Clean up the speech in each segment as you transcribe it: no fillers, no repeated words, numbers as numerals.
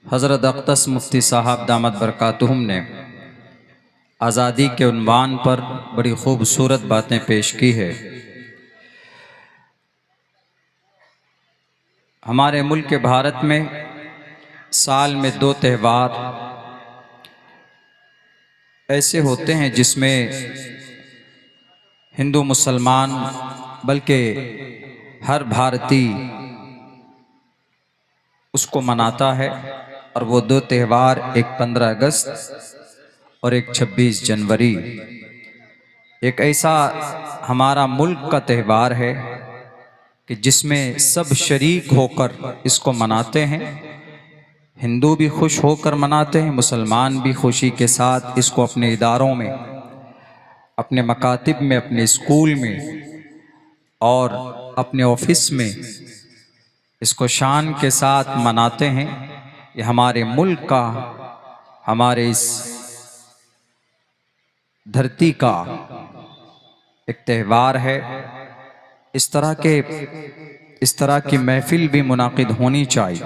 हज़रत अक़दस मुफ्ती साहब दामत बरकातुहुम ने आज़ादी के उन्वान पर बड़ी खूबसूरत बातें पेश की है। हमारे मुल्क भारत में साल में 2 त्यौहार ऐसे होते हैं जिसमें हिंदू मुसलमान बल्कि हर भारतीय उसको मनाता है, और वो 2 त्यौहार एक 15 अगस्त और एक 26 जनवरी। एक ऐसा हमारा मुल्क का त्यौहार है कि जिसमें सब शरीक होकर इसको मनाते हैं। हिंदू भी खुश होकर मनाते हैं, मुसलमान भी खुशी के साथ इसको अपने इदारों में, अपने मकातिब में, अपने स्कूल में और अपने ऑफिस में इसको शान के साथ मनाते हैं। ये हमारे मुल्क का, हमारे इस धरती का एक त्यौहार है। इस तरह की महफिल भी मुनाकिद होनी चाहिए।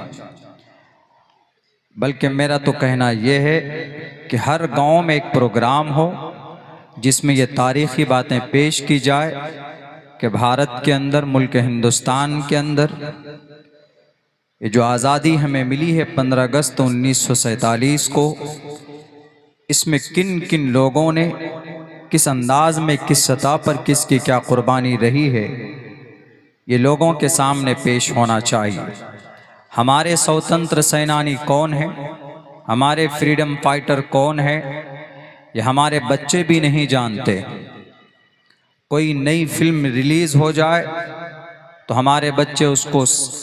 बल्कि मेरा तो कहना यह है कि हर गांव में एक प्रोग्राम हो जिसमें ये तारीख़ी बातें पेश की जाए कि भारत के अंदर, मुल्क हिंदुस्तान के अंदर ये जो आज़ादी हमें मिली है 15 अगस्त 1947 को, इसमें किन किन लोगों ने किस अंदाज में, किस सतह पर किसकी क्या कुर्बानी रही है, ये लोगों के सामने पेश होना चाहिए। हमारे स्वतंत्र सेनानी कौन है, हमारे फ्रीडम फाइटर कौन है, ये हमारे बच्चे भी नहीं जानते। कोई नई फिल्म रिलीज हो जाए तो हमारे बच्चे उसको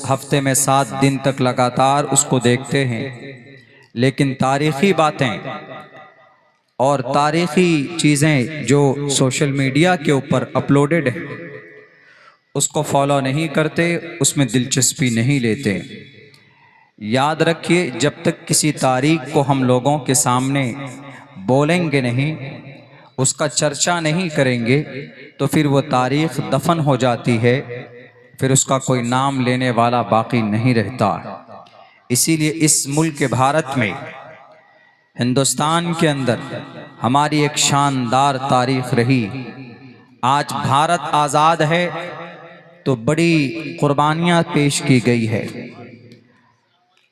हफ्ते में 7 दिन तक लगातार उसको देखते हैं, लेकिन तारीख़ी बातें और तारीख़ी चीज़ें जो सोशल मीडिया के ऊपर अपलोडेड है उसको फॉलो नहीं करते, उसमें दिलचस्पी नहीं लेते। याद रखिए, जब तक किसी तारीख को हम लोगों के सामने बोलेंगे नहीं, उसका चर्चा नहीं करेंगे, तो फिर वो तारीख दफन हो जाती है, फिर उसका कोई नाम लेने वाला बाकी नहीं रहता। इसीलिए इस मुल्क भारत में, हिंदुस्तान के अंदर हमारी एक शानदार तारीख रही। आज भारत आज़ाद है तो बड़ी कुर्बानियाँ पेश की गई है।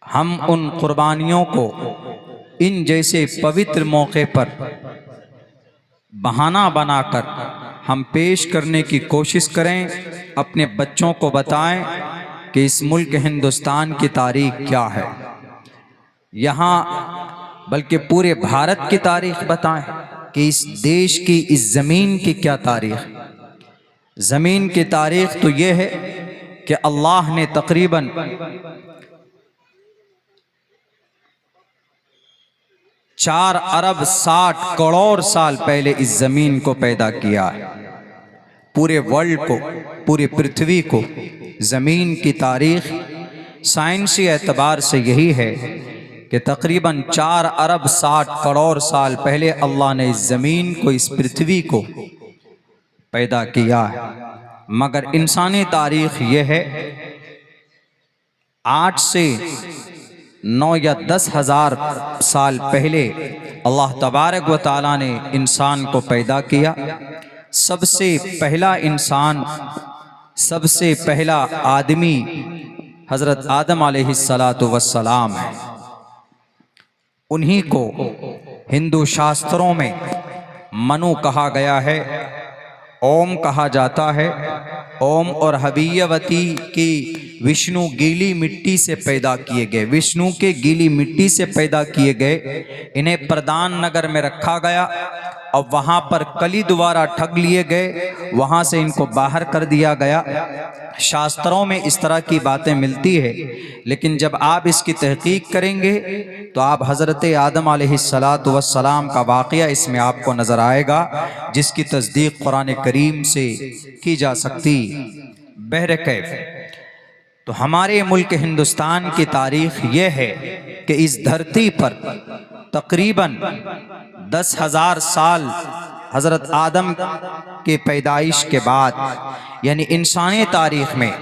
हम उन कुर्बानियों को इन जैसे पवित्र मौके पर बहाना बनाकर हम पेश करने की कोशिश करें, अपने बच्चों को बताएं कि इस मुल्क हिंदुस्तान की तारीख क्या है, यहाँ बल्कि पूरे भारत की तारीख बताएं कि इस देश की, इस ज़मीन की क्या तारीख। ज़मीन की तारीख तो ये है कि अल्लाह ने तकरीबन 4 अरब 60 करोड़ साल पहले इस ज़मीन को पैदा किया है। पूरे वर्ल्ड को, पूरी पृथ्वी को, ज़मीन की तारीख साइंसी एतबार से यही है कि तकरीबन 4 अरब 60 करोड़ साल पहले अल्लाह ने इस ज़मीन को, इस पृथ्वी को पैदा किया है। मगर इंसानी तारीख ये है 8 से 9 या 10 हज़ार साल पहले अल्लाह तबारक व तआला ने इंसान को पैदा किया। सबसे पहला इंसान, सबसे पहला आदमी हज़रत आदम अलैहिस्सलातु वस्सलाम है। उन्हीं को हिंदू शास्त्रों में मनु कहा गया है, ओम कहा जाता है। ओम और हवियवती की विष्णु गीली मिट्टी से पैदा किए गए, विष्णु के गीली मिट्टी से पैदा किए गए। इन्हें प्रधान नगर में रखा गया और वहाँ पर कली द्वारा ठग लिए गए, वहाँ से इनको बाहर कर दिया गया। शास्त्रों में इस तरह की बातें मिलती है, लेकिन जब आप इसकी तहकीक करेंगे तो आप हज़रत आदम अलैहिस्सलातु वस्सलाम का वाक़या इसमें आपको नज़र आएगा, जिसकी तस्दीक कुरान करीम से की जा सकती। बहरकैफ तो हमारे मुल्क हिंदुस्तान की तारीख़ ये है कि इस धरती पर तकरीबन 10,000 साल हज़रत आदम के पैदाइश के बाद, यानी इंसानी तारीख़ में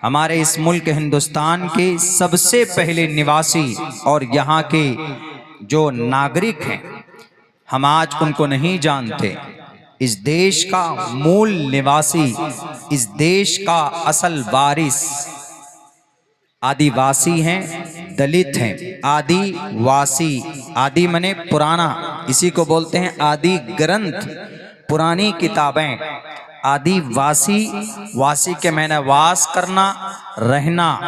हमारे इस मुल्क हिंदुस्तान के सबसे पहले निवासी और यहाँ के जो नागरिक हैं, हम आज उनको नहीं जानते। इस देश का मूल निवासी, इस देश का असल वारिस आदिवासी हैं, दलित हैं। आदिवासी, आदि मने पुराना, इसी को बोलते हैं आदि ग्रंथ, पुरानी किताबें। आदिवासी, वासी के मैंने वास करना, रहना।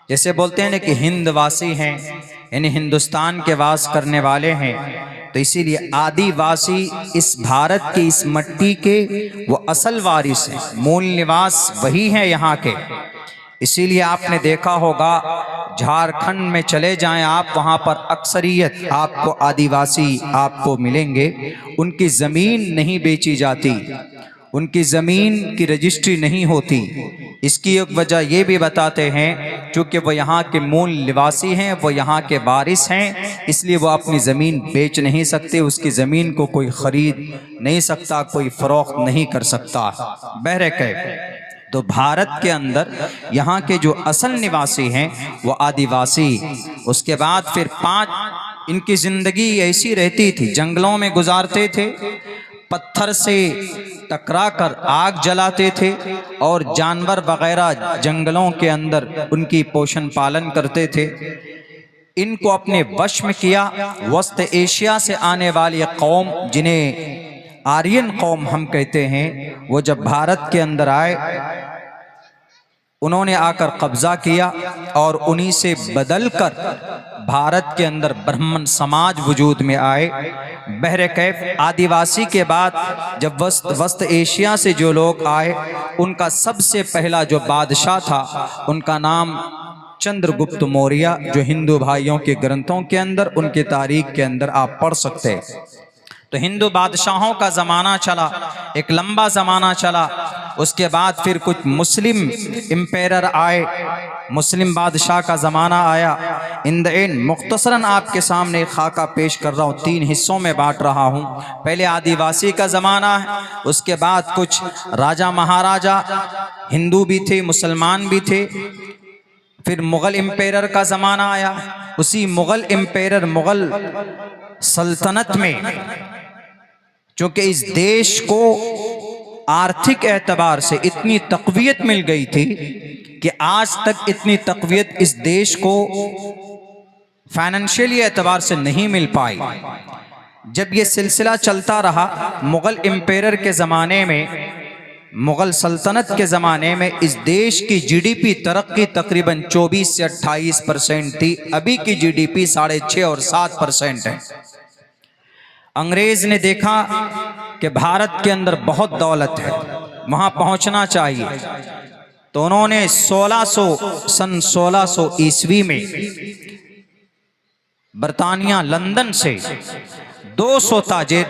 जैसे बोलते हैं ना कि हिंदवासी हैं, यानी हिंदुस्तान के वास करने वाले हैं। तो इसीलिए आदिवासी इस भारत की, इस मट्टी के वो असल वारिस हैं, मूल निवास वही हैं यहाँ के। इसीलिए आपने देखा होगा झारखंड में चले जाएं आप, वहाँ पर अक्सरियत आपको आदिवासी आपको मिलेंगे। उनकी ज़मीन नहीं बेची जाती, उनकी ज़मीन की रजिस्ट्री नहीं होती। इसकी एक वजह ये भी बताते हैं, क्योंकि वो यहाँ के मूल निवासी हैं, वो यहाँ के वारिस हैं, इसलिए वो अपनी ज़मीन बेच नहीं सकते। उसकी ज़मीन को कोई ख़रीद नहीं सकता, कोई फ़रोख्त नहीं कर सकता। बहरकैफ तो भारत के अंदर यहाँ के जो असल निवासी हैं वो आदिवासी। उसके बाद फिर 5 इनकी ज़िंदगी ऐसी रहती थी, जंगलों में गुजारते थे, पत्थर से टकरा कर आग जलाते थे और जानवर वगैरह जंगलों के अंदर उनकी पोषण पालन करते थे। इनको अपने वश में किया। वस्त एशिया से आने वाली कौम, जिन्हें आर्यन कौम हम कहते हैं, वो जब भारत के अंदर आए, उन्होंने आकर कब्जा किया और उन्हीं से बदलकर भारत के अंदर ब्राह्मण समाज वजूद में आए। बहरकैफ आदिवासी के बाद जब वस्त एशिया से जो लोग आए, उनका सबसे पहला जो बादशाह था, उनका नाम चंद्रगुप्त मौर्य, जो हिंदू भाइयों के ग्रंथों के अंदर, उनके तारीख के अंदर आप पढ़ सकते हैं। तो हिंदू बादशाहों का ज़माना चला, एक लंबा ज़माना चला। उसके बाद फिर कुछ मुस्लिम एम्पायर आए, मुस्लिम बादशाह का ज़माना आया। इन द एंड मुख्तसरन आपके सामने खाका पेश कर रहा हूँ, 3 हिस्सों में बांट रहा हूँ। पहले आदिवासी का ज़माना है, उसके बाद कुछ राजा महाराजा हिंदू भी थे, मुसलमान भी थे। फिर मुग़ल एम्पायर का ज़माना आया। उसी मुग़ल एम्पायर, मुग़ल सल्तनत में, चूँकि इस देश को आर्थिक एतबार से इतनी तक़वियत मिल गई थी कि आज तक इतनी तक़वियत इस देश को फाइनेंशियली एतबार से नहीं मिल पाई। जब ये सिलसिला चलता रहा, मुग़ल एम्पायर के ज़माने में, मुग़ल सल्तनत के ज़माने में इस देश की जीडीपी तरक्की तकरीबन 24 से 28% थी। अभी की जीडीपी 6.5 और 7% है। अंग्रेज़ ने देखा कि भारत के अंदर बहुत दौलत है, वहाँ पहुँचना चाहिए, तो उन्होंने 1600 ईस्वी में बरतानिया लंदन से 200 ताजिर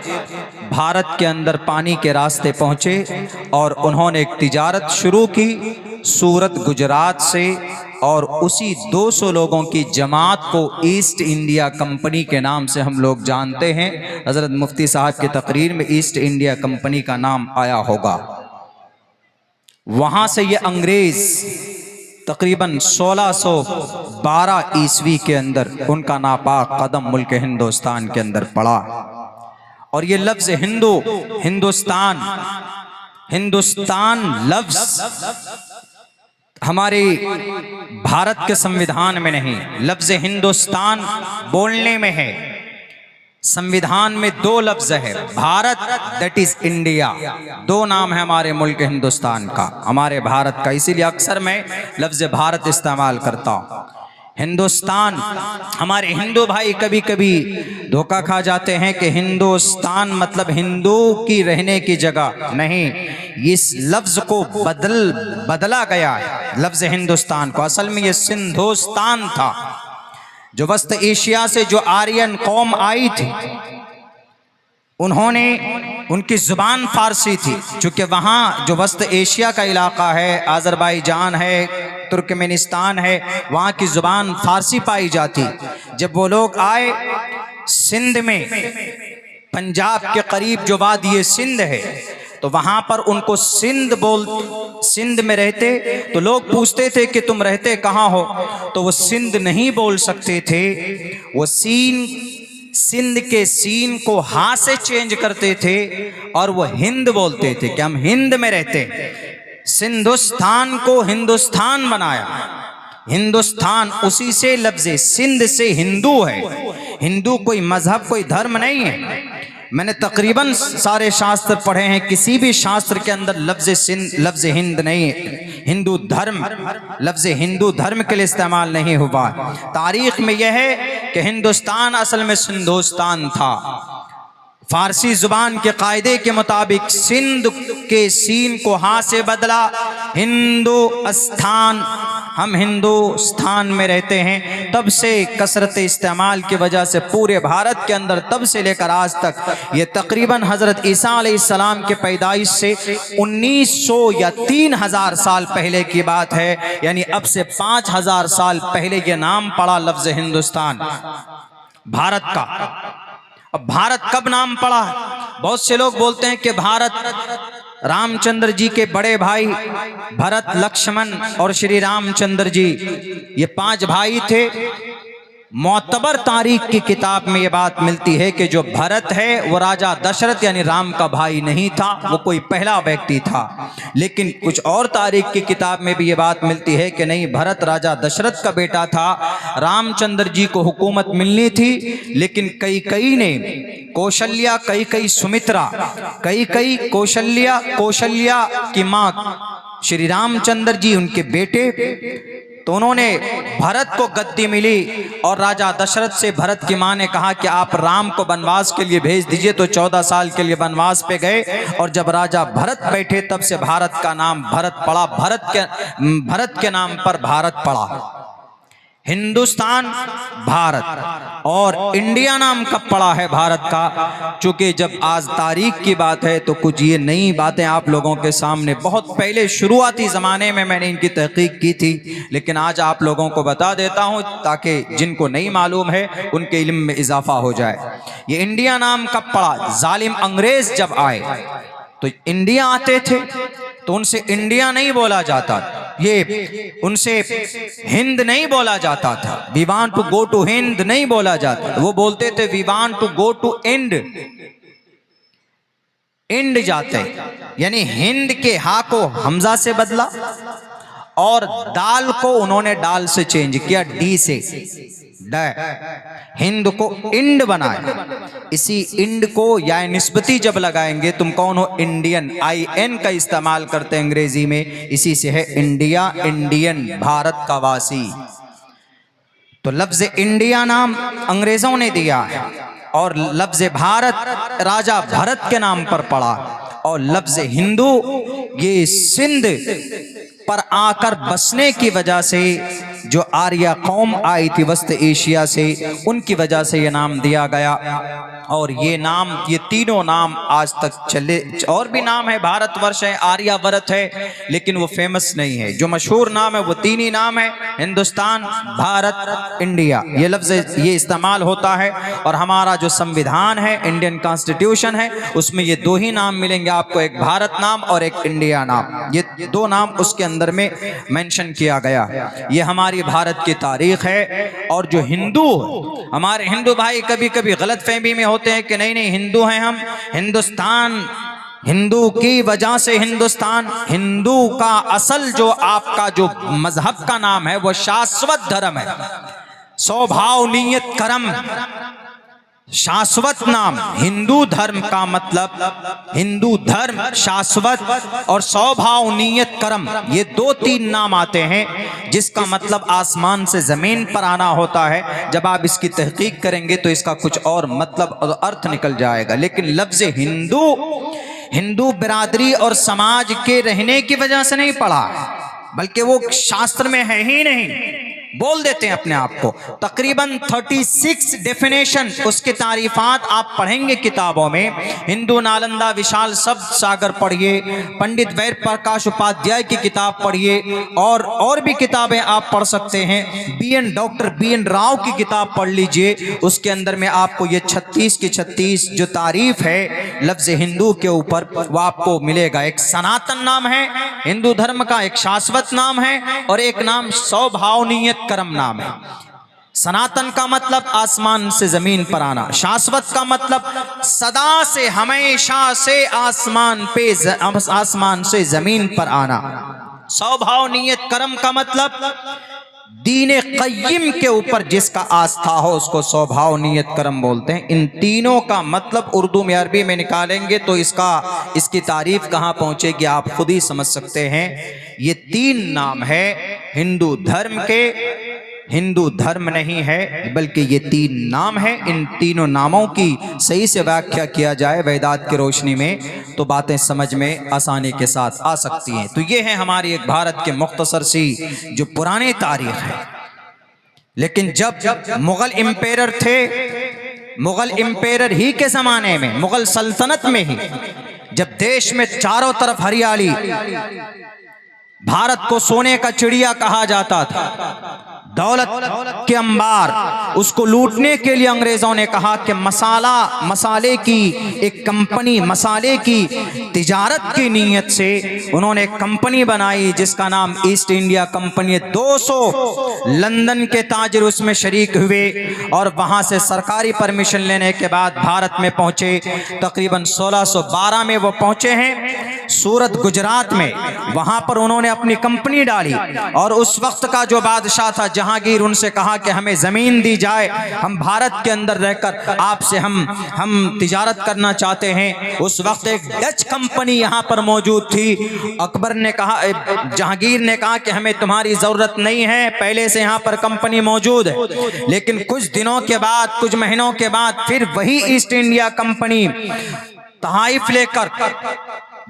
भारत के अंदर पानी के रास्ते पहुँचे और उन्होंने एक तिजारत शुरू की सूरत गुजरात से, और उसी 200 लोगों की जमात को ईस्ट इंडिया कंपनी के नाम से हम लोग जानते हैं। हज़रत मुफ्ती साहब की तकरीर में ईस्ट इंडिया कंपनी का नाम आया होगा। वहाँ से ये अंग्रेज़ तकरीबन 1612 ईस्वी के अंदर उनका नापाक कदम मुल्क हिंदुस्तान के अंदर पड़ा। और ये लफ्ज़ हिंदू, हिंदुस्तान, हिंदुस्तान लफ्ज़ हमारे भारत के संविधान में नहीं, लफ्ज़ हिंदुस्तान बोलने में है। संविधान में 2 लफ्ज़ है, भारत दैट इज़ इंडिया, 2 नाम है हमारे मुल्क हिंदुस्तान का, हमारे भारत का। इसीलिए अक्सर मैं लफ्ज़ भारत इस्तेमाल करता हूँ। हिंदुस्तान, हमारे हिंदू भाई कभी कभी धोखा खा जाते हैं कि हिंदुस्तान मतलब हिंदू की रहने की जगह, नहीं, इस लफ्ज़ को बदला गया है लफ्ज़ हिंदुस्तान को। असल में ये सिंधुस्तान था। जो वस्त एशिया से जो आर्यन कौम आई थी, उन्होंने, उनकी ज़ुबान फ़ारसी थी, चूँकि वहाँ जो वस्त एशिया का इलाका है, आज़रबाईजान है, तुर्कमेनिस्तान है, वहाँ की ज़ुबान फ़ारसी पाई जाती। जब वो लोग आए सिंध में, पंजाब के करीब जो वादी सिंध है, तो वहां पर उनको सिंध में रहते तो लोग पूछते थे कि तुम रहते कहाँ हो, तो वो सिंध नहीं बोल सकते थे, वो सिंध के सीन को हा से चेंज करते थे और वो हिंद बोलते थे कि हम हिंद में रहते। सिंधुस्तान को हिंदुस्तान बनाया, हिंदुस्तान उसी से लफ्ज़ सिंध से हिंदू है। हिंदू कोई मजहब कोई धर्म नहीं है। मैंने तकरीबन सारे शास्त्र पढ़े हैं, किसी भी शास्त्र के अंदर लफ्ज़ हिंद नहीं है। हिंदू धर्म लफ्ज़ हिंदू धर्म के लिए इस्तेमाल नहीं हुआ। तारीख में यह है कि हिंदुस्तान असल में सिंधुस्तान था। फारसी जुबान के कायदे के मुताबिक सिंध के सीन को हा से बदला हिंदुस्तान, हम हिंदुस्तान में रहते हैं। तब से कसरत इस्तेमाल की वजह से पूरे भारत के अंदर तब से लेकर आज तक ये तकरीबन हज़रत ईसा अलैहिस्सलाम के पैदाइश से 1900 या 3000 साल पहले की बात है, यानी अब से 5000 साल पहले ये नाम पड़ा लफ्ज़ हिंदुस्तान भारत का। अब भारत कब नाम पड़ा? बहुत से लोग बोलते हैं कि भारत रामचंद्र जी के बड़े भाई भरत, लक्ष्मण और श्री रामचंद्र जी, ये 5 भाई थे। मोतबर तारीख की किताब में ये बात मिलती है कि जो भरत है वो राजा दशरथ यानी राम का भाई नहीं था, वो कोई पहला व्यक्ति था। लेकिन कुछ और तारीख की किताब में भी ये बात मिलती है कि नहीं, भरत राजा दशरथ का बेटा था। रामचंद्र जी को हुकूमत मिलनी थी, लेकिन कई ने कौशल्या, कई सुमित्रा, कई कौशल्या की माँ श्री रामचंद्र जी उनके बेटे, तो उन्होंने भरत को गद्दी मिली और राजा दशरथ से भरत की मां ने कहा कि आप राम को वनवास के लिए भेज दीजिए। तो 14 साल के लिए वनवास पे गए और जब राजा भरत बैठे तब से भारत का नाम भरत पड़ा। भरत के नाम पर भारत पड़ा। हिंदुस्तान भारत और इंडिया नाम कब पड़ा है भारत का? चूंकि जब आज तारीख की बात है तो कुछ ये नई बातें आप लोगों के सामने बहुत पहले शुरुआती ज़माने में मैंने इनकी तहकीक की थी, लेकिन आज आप लोगों को बता देता हूँ ताकि जिनको नहीं मालूम है उनके इल्म में इजाफा हो जाए। ये इंडिया नाम कब पड़ा? जालिम अंग्रेज जब आए तो इंडिया आते थे तो उनसे इंडिया नहीं बोला जाता, ये उनसे हिंद नहीं बोला जाता था। We want to go to Hind नहीं बोला जाता, वो बोलते थे we want to go to Ind. Ind जाते यानी हिंद के हा को हमजा से बदला और दाल को उन्होंने डाल से चेंज किया, डी से हिंद को इंड बनाया। इसी इंड को या निस्बती जब लगाएंगे, तुम कौन हो? इंडियन, IN का इस्तेमाल करते हैं अंग्रेजी में, इसी से है इंडिया, इंडियन, भारत का वासी। तो लफ्ज इंडिया नाम अंग्रेजों ने दिया है और लफ्ज भारत राजा भरत के नाम पर पड़ा और लफ्ज हिंदू ये सिंध पर आकर बसने की वजह से जो आर्या कौम आई थी वस्त एशिया से, उनकी वजह से ये नाम दिया गया। और ये नाम, ये तीनों नाम आज तक चले। और भी नाम है, भारतवर्ष है, आर्यावर्त है, लेकिन वो फेमस नहीं है। जो मशहूर नाम है वो 3 ही नाम है, हिंदुस्तान, भारत, इंडिया। ये लफ्ज़ ये इस्तेमाल होता है और हमारा जो संविधान है, इंडियन कॉन्स्टिट्यूशन है, उसमें ये 2 ही नाम मिलेंगे आपको, एक भारत नाम और एक इंडिया नाम। ये 2 नाम उसके अंदर में मेंशन किया गया। ये हमारी भारत की तारीख है। और जो हिंदू, हमारे हिंदू भाई कभी कभी गलतफहमी में होते हैं कि नहीं हिंदू हैं हम, हिंदुस्तान, हिंदू की वजह से हिंदुस्तान। हिंदू का असल जो आपका जो मजहब का नाम है वो शाश्वत धर्म है, स्वभाव नियत कर्म, शाश्वत नाम। हिंदू धर्म का मतलब, हिंदू धर्म शाश्वत और स्वभाव नियत कर्म, ये 2-3 नाम आते हैं जिसका मतलब आसमान से जमीन पर आना होता है। जब आप इसकी तहकीक करेंगे तो इसका कुछ और मतलब और अर्थ निकल जाएगा। लेकिन लफ्ज हिंदू, हिंदू बिरादरी और समाज के रहने की वजह से नहीं पड़ा, बल्कि वो शास्त्र में है ही नहीं। बोल देते हैं अपने आप को। तकरीबन 36 डेफिनेशन, उसके तारीफात आप पढ़ेंगे किताबों में। हिंदू नालंदा विशाल शब्द सागर पढ़िए, पंडित वैद प्रकाश उपाध्याय की किताब पढ़िए, और भी किताबें आप पढ़ सकते हैं। Doctor BN. राव की किताब पढ़ लीजिए, उसके अंदर में आपको ये 36 की 36 जो तारीफ है लफ्ज हिंदू के ऊपर वो आपको मिलेगा। एक सनातन नाम है हिंदू धर्म का, एक शाश्वत नाम है, और एक नाम स्वभावनीयत कर्म नाम है। सनातन का मतलब आसमान से जमीन पर आना, शाश्वत का मतलब सदा से हमेशा से आसमान से जमीन पर आना। स्वभावनीयत कर्म का मतलब दीन क़य्यिम के ऊपर जिसका आस्था हो उसको स्वभावनीयत कर्म बोलते हैं। इन तीनों का मतलब उर्दू में अरबी में निकालेंगे तो इसकी तारीफ कहाँ पहुंचेगी आप खुद ही समझ सकते हैं। ये 3 नाम है हिंदू धर्म के। हिंदू धर्म नहीं है बल्कि ये 3 नाम है। इन तीनों नामों की सही से व्याख्या किया जाए वेदांत की रोशनी में तो बातें समझ में आसानी के साथ आ सकती हैं। तो ये है हमारी एक भारत के मुख्तसर सी जो पुरानी तारीख है। लेकिन जब मुगल एम्पायर थे, मुगल एम्पायर ही के जमाने में, मुगल सल्तनत में ही, जब देश में चारों तरफ हरियाली, भारत को सोने का चिड़िया कहा जाता था, दौलत के अंबार, उसको लूटने के लिए अंग्रेजों ने कहा कि मसाले की एक कंपनी, मसाले की तिजारत की नीयत से उन्होंने एक कंपनी बनाई जिसका नाम ईस्ट इंडिया कंपनी। 200 लंदन के ताजिर उसमें शरीक हुए और वहां से सरकारी परमिशन लेने के बाद भारत में पहुंचे। तकरीबन 1612 में वो पहुंचे हैं सूरत गुजरात में। वहां पर उन्होंने अपनी कंपनी डाली और उस वक्त का जो बादशाह था जहांगीर, उनसे कहा कि हमें जमीन दी जाए, हम भारत के अंदर रहकर आपसे हम तिजारत करना चाहते हैं। उस वक्त एक डच कंपनी यहाँ पर मौजूद थी। अकबर ने कहा, जहांगीर ने कहा कि हमें तुम्हारी जरूरत नहीं है, पहले से यहाँ पर कंपनी मौजूद है। लेकिन कुछ दिनों के बाद, कुछ महीनों के बाद फिर वही ईस्ट इंडिया कंपनी तहाइफ लेकर,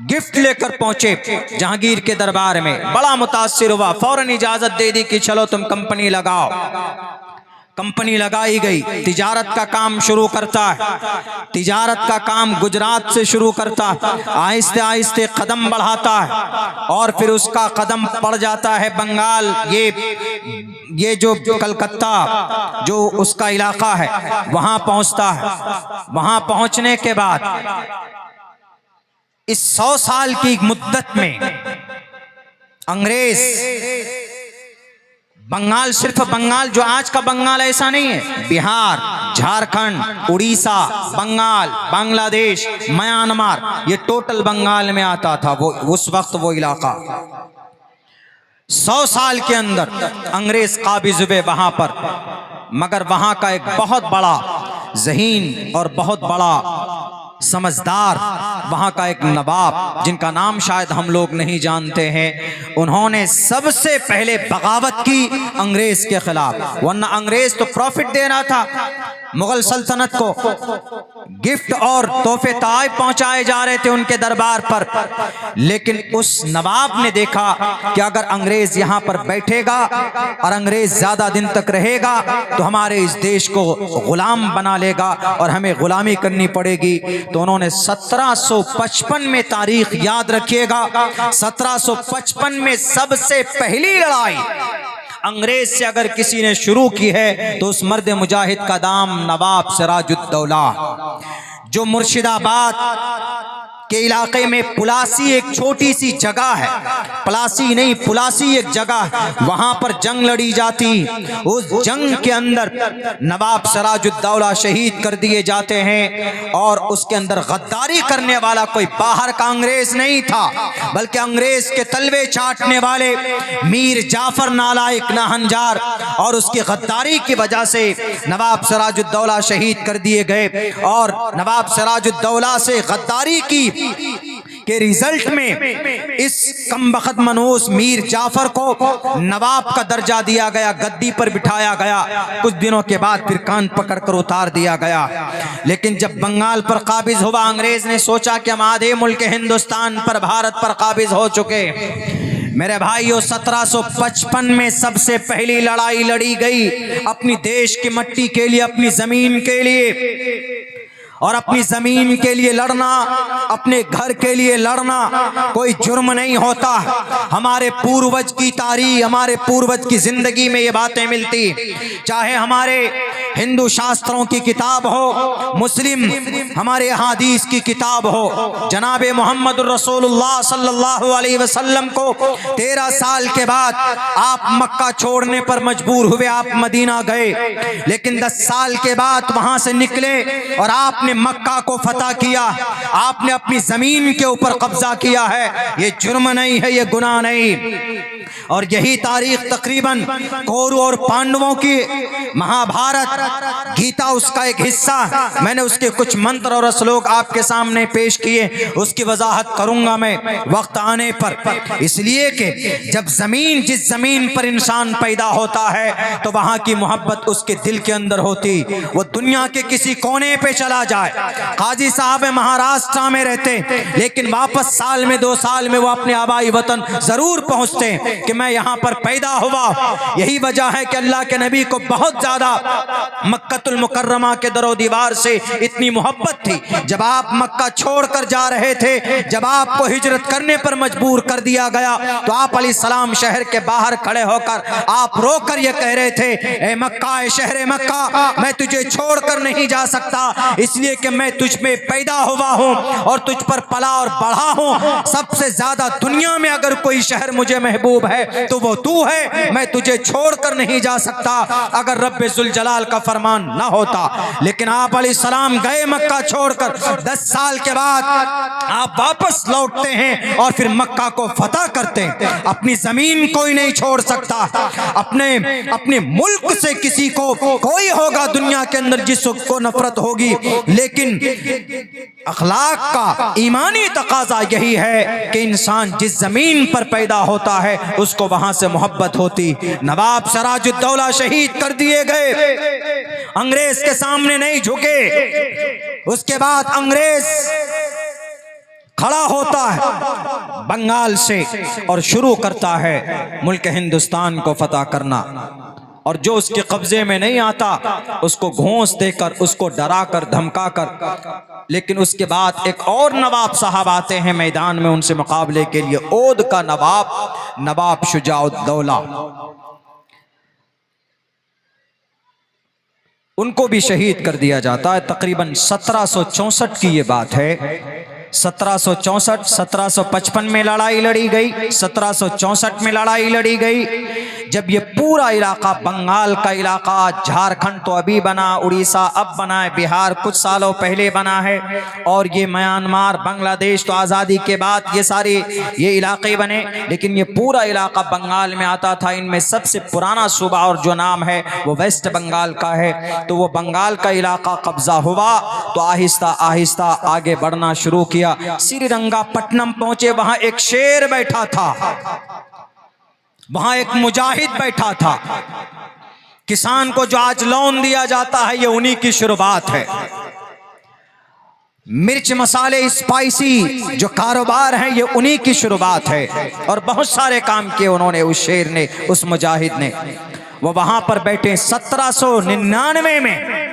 गिफ्ट लेकर पहुंचे जहांगीर के दरबार में। बड़ा मुतासिर हुआ, फौरन इजाजत दे दी कि चलो तुम कंपनी लगाओ। कंपनी लगाई गई, तिजारत का काम शुरू करता है। तिजारत का काम गुजरात से शुरू करता है, आहिस्ते आहिस्ते कदम बढ़ाता है और फिर उसका कदम पड़ जाता है बंगाल, ये जो कलकत्ता जो उसका इलाका है वहां पहुंचता है। वहां पहुंचने के बाद इस 100 साल की मुद्दत में अंग्रेज बंगाल, सिर्फ बंगाल जो आज का बंगाल ऐसा नहीं है, बिहार, झारखंड, उड़ीसा, बंगाल, बांग्लादेश, म्यांमार, ये टोटल बंगाल में आता था वो उस वक्त वो इलाका। 100 साल के अंदर अंग्रेज काबिज हुए वहां पर, मगर वहां का एक बहुत बड़ा ज़हीन और बहुत बड़ा समझदार वहां का एक नवाब जिनका नाम शायद हम लोग नहीं जानते हैं, उन्होंने सबसे पहले बगावत की अंग्रेज के खिलाफ। वरना अंग्रेज तो प्रॉफिट दे रहा था, मुगल सल्तनत को गिफ्ट और तोहफे ताइब पहुंचाए जा रहे थे उनके दरबार पर। लेकिन उस नवाब ने देखा कि अगर अंग्रेज यहां पर बैठेगा और अंग्रेज ज्यादा दिन तक रहेगा तो हमारे इस देश को गुलाम बना लेगा और हमें गुलामी करनी पड़ेगी। तो उन्होंने 1755 में, तारीख याद रखिएगा, 1755 में सबसे पहली लड़ाई अंग्रेज से अगर किसी ने शुरू की है तो उस मर्द मुजाहिद का नाम नवाब सिराजुद्दौला, जो मुर्शिदाबाद के इलाके में पुलासी एक छोटी सी जगह है, पलासी नहीं पुलासी एक जगह, वहां पर जंग लड़ी जाती। उस जंग के अंदर नवाब सिराजुद्दौला शहीद कर दिए जाते हैं और उसके अंदर गद्दारी करने वाला कोई बाहर का अंग्रेज नहीं था, बल्कि अंग्रेज के तलवे चाटने वाले मीर जाफर नालायक नाहंजार, और उसकी गद्दारी की वजह से नवाब सिराजुद्दौला शहीद कर दिए गए। और नवाब सिराजुद्दौला से गद्दारी की के रिजल्ट में इस कमबख्त मनहूस मीर जाफर को नवाब का दर्जा दिया गया, गद्दी पर बिठाया गया। कुछ दिनों के बाद फिर कान पकड़कर उतार दिया गया। लेकिन जब बंगाल पर काबिज हुआ, अंग्रेज ने सोचा कि हम आधे मुल्क हिंदुस्तान पर, भारत पर काबिज हो चुके, मेरे भाइयों 1755 में सबसे पहली लड़ाई लड़ी गई अपनी देश की मिट्टी के लिए, अपनी जमीन के लिए। और अपनी जमीन के लिए लड़ना, अपने घर के लिए लड़ना कोई जुर्म नहीं होता। हमारे पूर्वज की तारीख, हमारे पूर्वज की जिंदगी में ये बातें मिलती, चाहे हमारे हिंदू शास्त्रों की किताब हो, मुस्लिम हमारे हदीस की किताब हो। जनाब मोहम्मद रसूलुल्लाह सल्लल्लाहु अलैहि वसल्लम को 13 साल के बाद आप मक्का छोड़ने पर मजबूर हुए, आप मदीना गए, लेकिन 10 साल के बाद वहां से निकले और आपने मक्का को फतह किया, आपने अपनी जमीन के ऊपर कब्जा किया है। ये जुर्म नहीं है, ये गुनाह नहीं। और यही तारीख तकरीबन कौरव और पांडवों की महाभारत गीता उसका एक हिस्सा। मैंने उसके कुछ मंत्र और श्लोक आपके सामने पेश किए, उसकी वजाहत करूंगा मैं वक्त आने पर। इसलिए कि जब जमीन, जिस जमीन पर इंसान पैदा होता है तो वहां की मोहब्बत उसके दिल के अंदर होती। वो दुनिया के किसी कोने पे चला जाए, काजी साहब महाराष्ट्र में रहते, लेकिन वापस साल में 2 साल में वो अपने आबाई वतन जरूर पहुंचते कि मैं यहाँ पर पैदा हुआ। यही वजह है कि अल्लाह के नबी को बहुत ज्यादा मक्कतुल मुकर्रमा के दरो दीवार से इतनी मोहब्बत थी। जब आप मक्का छोड़कर जा रहे थे, जब आपको हिजरत करने पर मजबूर कर दिया गया, तो आप अलैहिस्सलाम शहर के बाहर खड़े होकर आप रोकर ये कह रहे थे, ए मक्का, ए शहर मक्का, मैं तुझे छोड़कर नहीं जा सकता, इसलिए कि मैं तुझ में पैदा हुआ हूँ और तुझ पर पला और बढ़ा हूँ। सबसे ज्यादा दुनिया में अगर कोई शहर मुझे महबूब है तो वो तू है, मैं तुझे छोड़कर नहीं जा सकता अगर रब्बे जुल जलाल का फरमान ना होता। लेकिन आप अलैहिस्सलाम गए मक्का छोड़कर, 10 साल के बाद आप वापस लौटते हैं और फिर मक्का को फतह करते हैं। अपनी जमीन कोई नहीं छोड़ सकता, अपने मुल्क से किसी को कोई होगा दुनिया के अंदर जिसको नफरत होगी, लेकिन अखलाक का ईमानी तकाजा यही है कि इंसान जिस जमीन पर पैदा होता है उसको वहां से मोहब्बत होती। नवाब सिराजुद्दौला शहीद कर दिए गए, अंग्रेज के सामने नहीं झुके। उसके बाद अंग्रेज खड़ा होता है बंगाल से और शुरू करता है मुल्क हिंदुस्तान को फतह करना, और जो उसके कब्जे में नहीं आता उसको घोंस देकर, उसको डराकर, धमकाकर। लेकिन उसके बाद एक और नवाब साहब आते हैं मैदान में उनसे मुकाबले के लिए, ओद का नवाब शुजाउद्दौला। उनको भी शहीद कर दिया जाता है। तकरीबन 1764 की ये बात है। 1764, 1755 में लड़ाई लड़ी गई, 1764 में लड़ाई लड़ी गई। जब ये पूरा इलाका, बंगाल का इलाका, झारखंड तो अभी बना, उड़ीसा अब बना है, बिहार कुछ सालों पहले बना है, और ये म्यांमार, बांग्लादेश तो आज़ादी के बाद ये सारे ये इलाके बने, लेकिन ये पूरा इलाका बंगाल में आता था। इनमें सबसे पुराना सूबा और जो नाम है वो वेस्ट बंगाल का है। तो वो बंगाल का इलाका कब्जा हुआ तो आहिस्ता आहिस्ता आगे बढ़ना शुरू किया। श्रीरंगापट्टनम पहुंचे, वहां एक शेर बैठा था, वहां एक मुजाहिद बैठा था। किसान को जो आज लोन दिया जाता है ये उन्हीं की शुरुआत है। मिर्च मसाले स्पाइसी जो कारोबार है ये उन्हीं की शुरुआत है, और बहुत सारे काम किए उन्होंने, उस शेर ने, उस मुजाहिद ने। वो वहां पर बैठे। 1799 में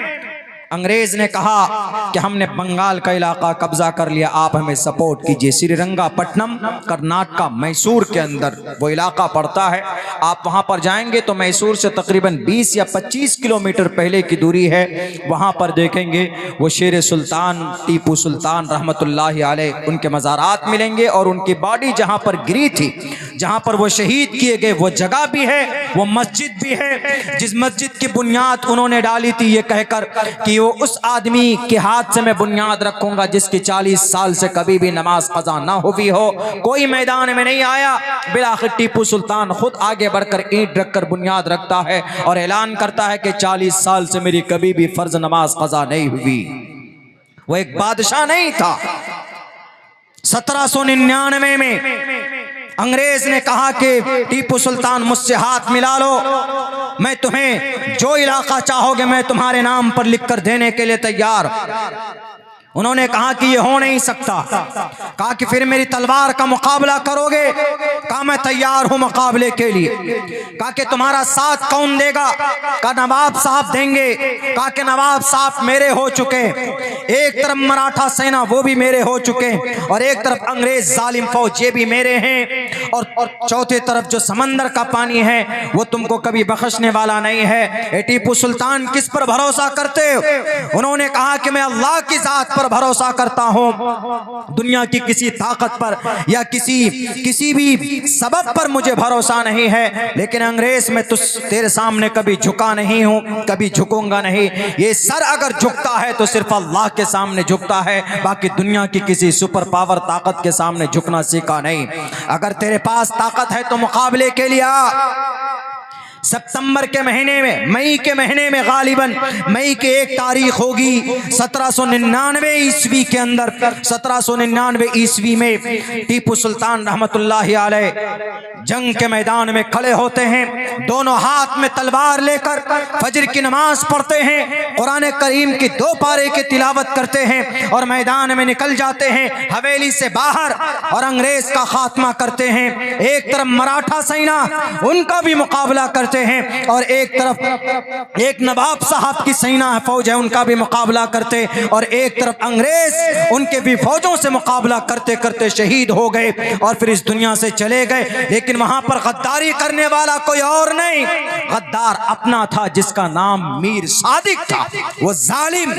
अंग्रेज ने कहा कि हमने बंगाल का इलाका कब्जा कर लिया, आप हमें सपोर्ट कीजिए। श्रीरंगापट्टनम कर्नाटका, मैसूर के अंदर वो इलाका पड़ता है। आप वहां पर जाएंगे तो मैसूर से तकरीबन 20 या 25 किलोमीटर पहले की दूरी है। वहां पर देखेंगे वो शेर सुल्तान टीपू सुल्तान रहमतुल्लाहि अलैह, उनके मज़ारात मिलेंगे, और उनकी बॉडी जहां पर गिरी थी, जहां पर वो शहीद किए गए, वो जगह भी है, वो मस्जिद भी है, जिस मस्जिद की बुनियाद उन्होंने डाली थी ये कहकर कि वो उस आदमी के हाथ से मैं बुनियाद रखूंगा जिसकी 40 साल से कभी भी नमाज कज़ा ना हुई हो। कोई मैदान में नहीं आया, बिलाखिर टीपू सुल्तान खुद आगे बढ़कर ईंट रखकर बुनियाद रखता है और ऐलान करता है कि 40 साल से मेरी कभी भी फर्ज नमाज कज़ा नहीं हुई। वो एक बादशाह नहीं था। 1799 में अंग्रेज ने कहा कि टीपू सुल्तान मुझसे हाथ मिला लो, मैं तुम्हें जो इलाका चाहोगे मैं तुम्हारे नाम पर लिखकर देने के लिए तैयार। उन्होंने कहा कि ये हो नहीं सकता। कहा कि फिर मेरी तलवार का मुकाबला करोगे? कहा मैं तैयार हूं मुकाबले के लिए। कहा कि तुम्हारा साथ कौन देगा? कहा नवाब साहब देंगे। कहा कि नवाब साहब मेरे हो चुके, एक तरफ मराठा सेना वो भी मेरे हो चुके, और एक तरफ अंग्रेज जालिम फौज ये भी मेरे हैं, और चौथे तरफ जो समंदर का पानी है वो तुमको कभी बख्शने वाला नहीं है। टीपू सुल्तान किस पर भरोसा करते हो? उन्होंने कहा कि मैं अल्लाह की जात पर भरोसा करता हूं, दुनिया की किसी ताकत पर या किसी भी सबब पर मुझे भरोसा नहीं है। लेकिन अंग्रेज मैं तेरे सामने कभी झुका नहीं हूं, कभी झुकूंगा नहीं। ये सर अगर झुकता है तो सिर्फ अल्लाह के सामने झुकता है, बाकी दुनिया की किसी सुपर पावर ताकत के सामने झुकना सीखा नहीं। अगर तेरे पास ताकत है तो मुकाबले के लिए आ। सितंबर के महीने में, मई के महीने में, गालिबन मई की 1 तारीख होगी 1799 ईस्वी के अंदर। 1799 ईस्वी में टीपू सुल्तान रहमतुल्लाहि अलैह जंग के मैदान में खड़े होते हैं, दोनों हाथ में तलवार लेकर फजर की नमाज पढ़ते हैं, कुरान करीम की 2 पारे की तिलावत करते हैं और मैदान में निकल जाते हैं हवेली से बाहर, और अंग्रेज का खात्मा करते हैं। एक तरफ मराठा सेना उनका भी मुकाबला करते हैं, और एक तरफ एक नवाब साहब की सेना फौज है उनका भी मुकाबला करते, और एक तरफ अंग्रेज उनके भी फौजों से मुकाबला करते करते शहीद हो गए और फिर इस दुनिया से चले गए। लेकिन वहां पर गद्दारी करने वाला कोई और नहीं, गद्दार अपना था जिसका नाम मीर सादिक था। वो जालिम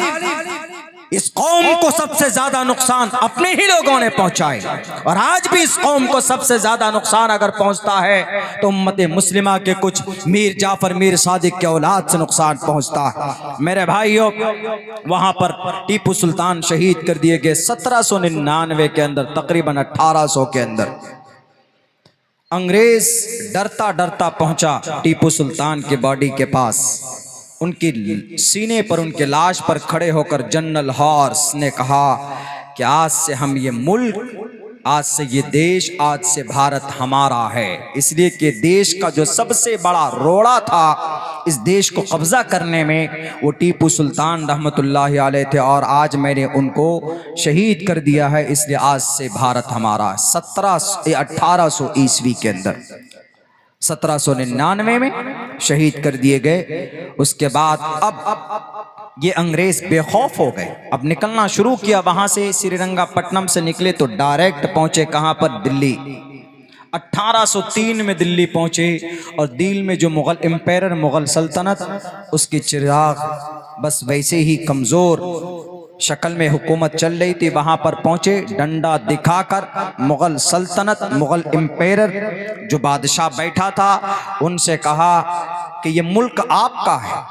इस कौम को सबसे ज्यादा नुकसान अपने ही लोगों ने पहुंचाए, और आज भी इस कौम को सबसे ज्यादा नुकसान अगर पहुंचता है तो उम्मत मुस्लिमा के कुछ मीर जाफर मीर सादिक के औलाद से नुकसान पहुंचता है। मेरे भाइयों, वहां पर टीपू सुल्तान शहीद कर दिए गए 1799 के अंदर, तकरीबन 1800 के अंदर। अंग्रेज डरता डरता पहुंचा टीपू सुल्तान की बॉडी के पास, उनकी सीने पर, उनके लाश पर खड़े होकर जनरल हॉर्स ने कहा कि आज से हम ये मुल्क, आज से ये देश, आज से भारत हमारा है। इसलिए कि देश का जो सबसे बड़ा रोड़ा था इस देश को कब्जा करने में वो टीपू सुल्तान रहमतुल्लाहि अलैह थे, और आज मैंने उनको शहीद कर दिया है, इसलिए आज से भारत हमारा। 1800 ईस्वी के अंदर 1799 में शहीद कर दिए गए। उसके बाद अब ये अंग्रेज बेखौफ हो गए, अब निकलना शुरू किया वहां से। श्रीरंगापट्टनम से निकले तो डायरेक्ट पहुंचे कहां पर? दिल्ली। 1803 में दिल्ली पहुंचे, और दिल्ली में जो मुगल एम्पायर, मुगल सल्तनत, उसकी चिराग बस वैसे ही कमजोर शक्ल में हुकूमत चल रही थी। वहां पर पहुंचे, डंडा दिखाकर मुगल सल्तनत, मुगल एम्पायर जो बादशाह बैठा था, उनसे कहा कि ये मुल्क आपका है,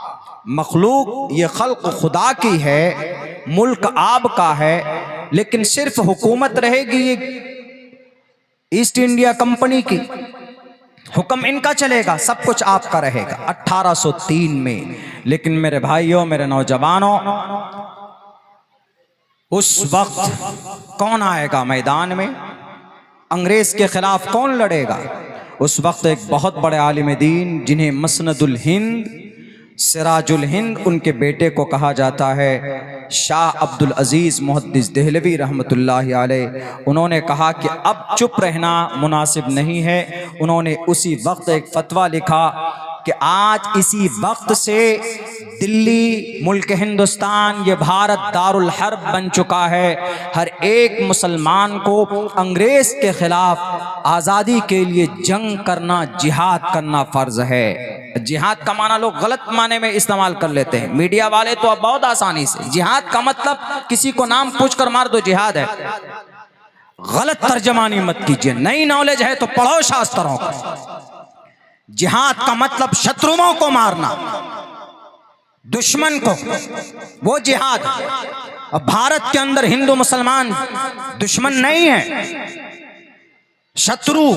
मखलूक ये खल्क खुदा की है, मुल्क आपका है, लेकिन सिर्फ हुकूमत रहेगी ये ईस्ट इंडिया कंपनी की, हुक्म इनका चलेगा, सब कुछ आपका रहेगा। 1803 में। लेकिन मेरे भाइयों, मेरे नौजवानों, उस वक्त कौन आएगा मैदान में? अंग्रेज के खिलाफ कौन लड़ेगा? उस वक्त एक बहुत बड़े आलिम दीन जिन्हें मसनदुल हिंद, सिराजुल हिंद उनके बेटे को कहा जाता है, शाह अब्दुल अजीज मुहद्दिस देहलवी रहमतुल्लाहि अलैह, उन्होंने कहा कि अब चुप रहना मुनासिब नहीं है। उन्होंने उसी वक्त एक फतवा लिखा कि आज इसी वक्त से दिल्ली, मुल्क हिंदुस्तान, ये भारत दारुल हर्ब बन चुका है। हर एक मुसलमान को अंग्रेज के खिलाफ आज़ादी के लिए जंग करना, जिहाद करना फ़र्ज है। जिहाद का माना लोग गलत माने में इस्तेमाल कर लेते हैं, मीडिया वाले तो अब बहुत आसानी से जिहाद का मतलब किसी को नाम पूछ कर मार दो जिहाद है। गलत तर्जमानी मत कीजिए, नई नॉलेज है तो पढ़ो शास्त्रों को। जिहाद का मतलब शत्रुओं को मारना, दुश्मन को, वो जिहाद। अब भारत के अंदर हिंदू मुसलमान दुश्मन नहीं है, शत्रु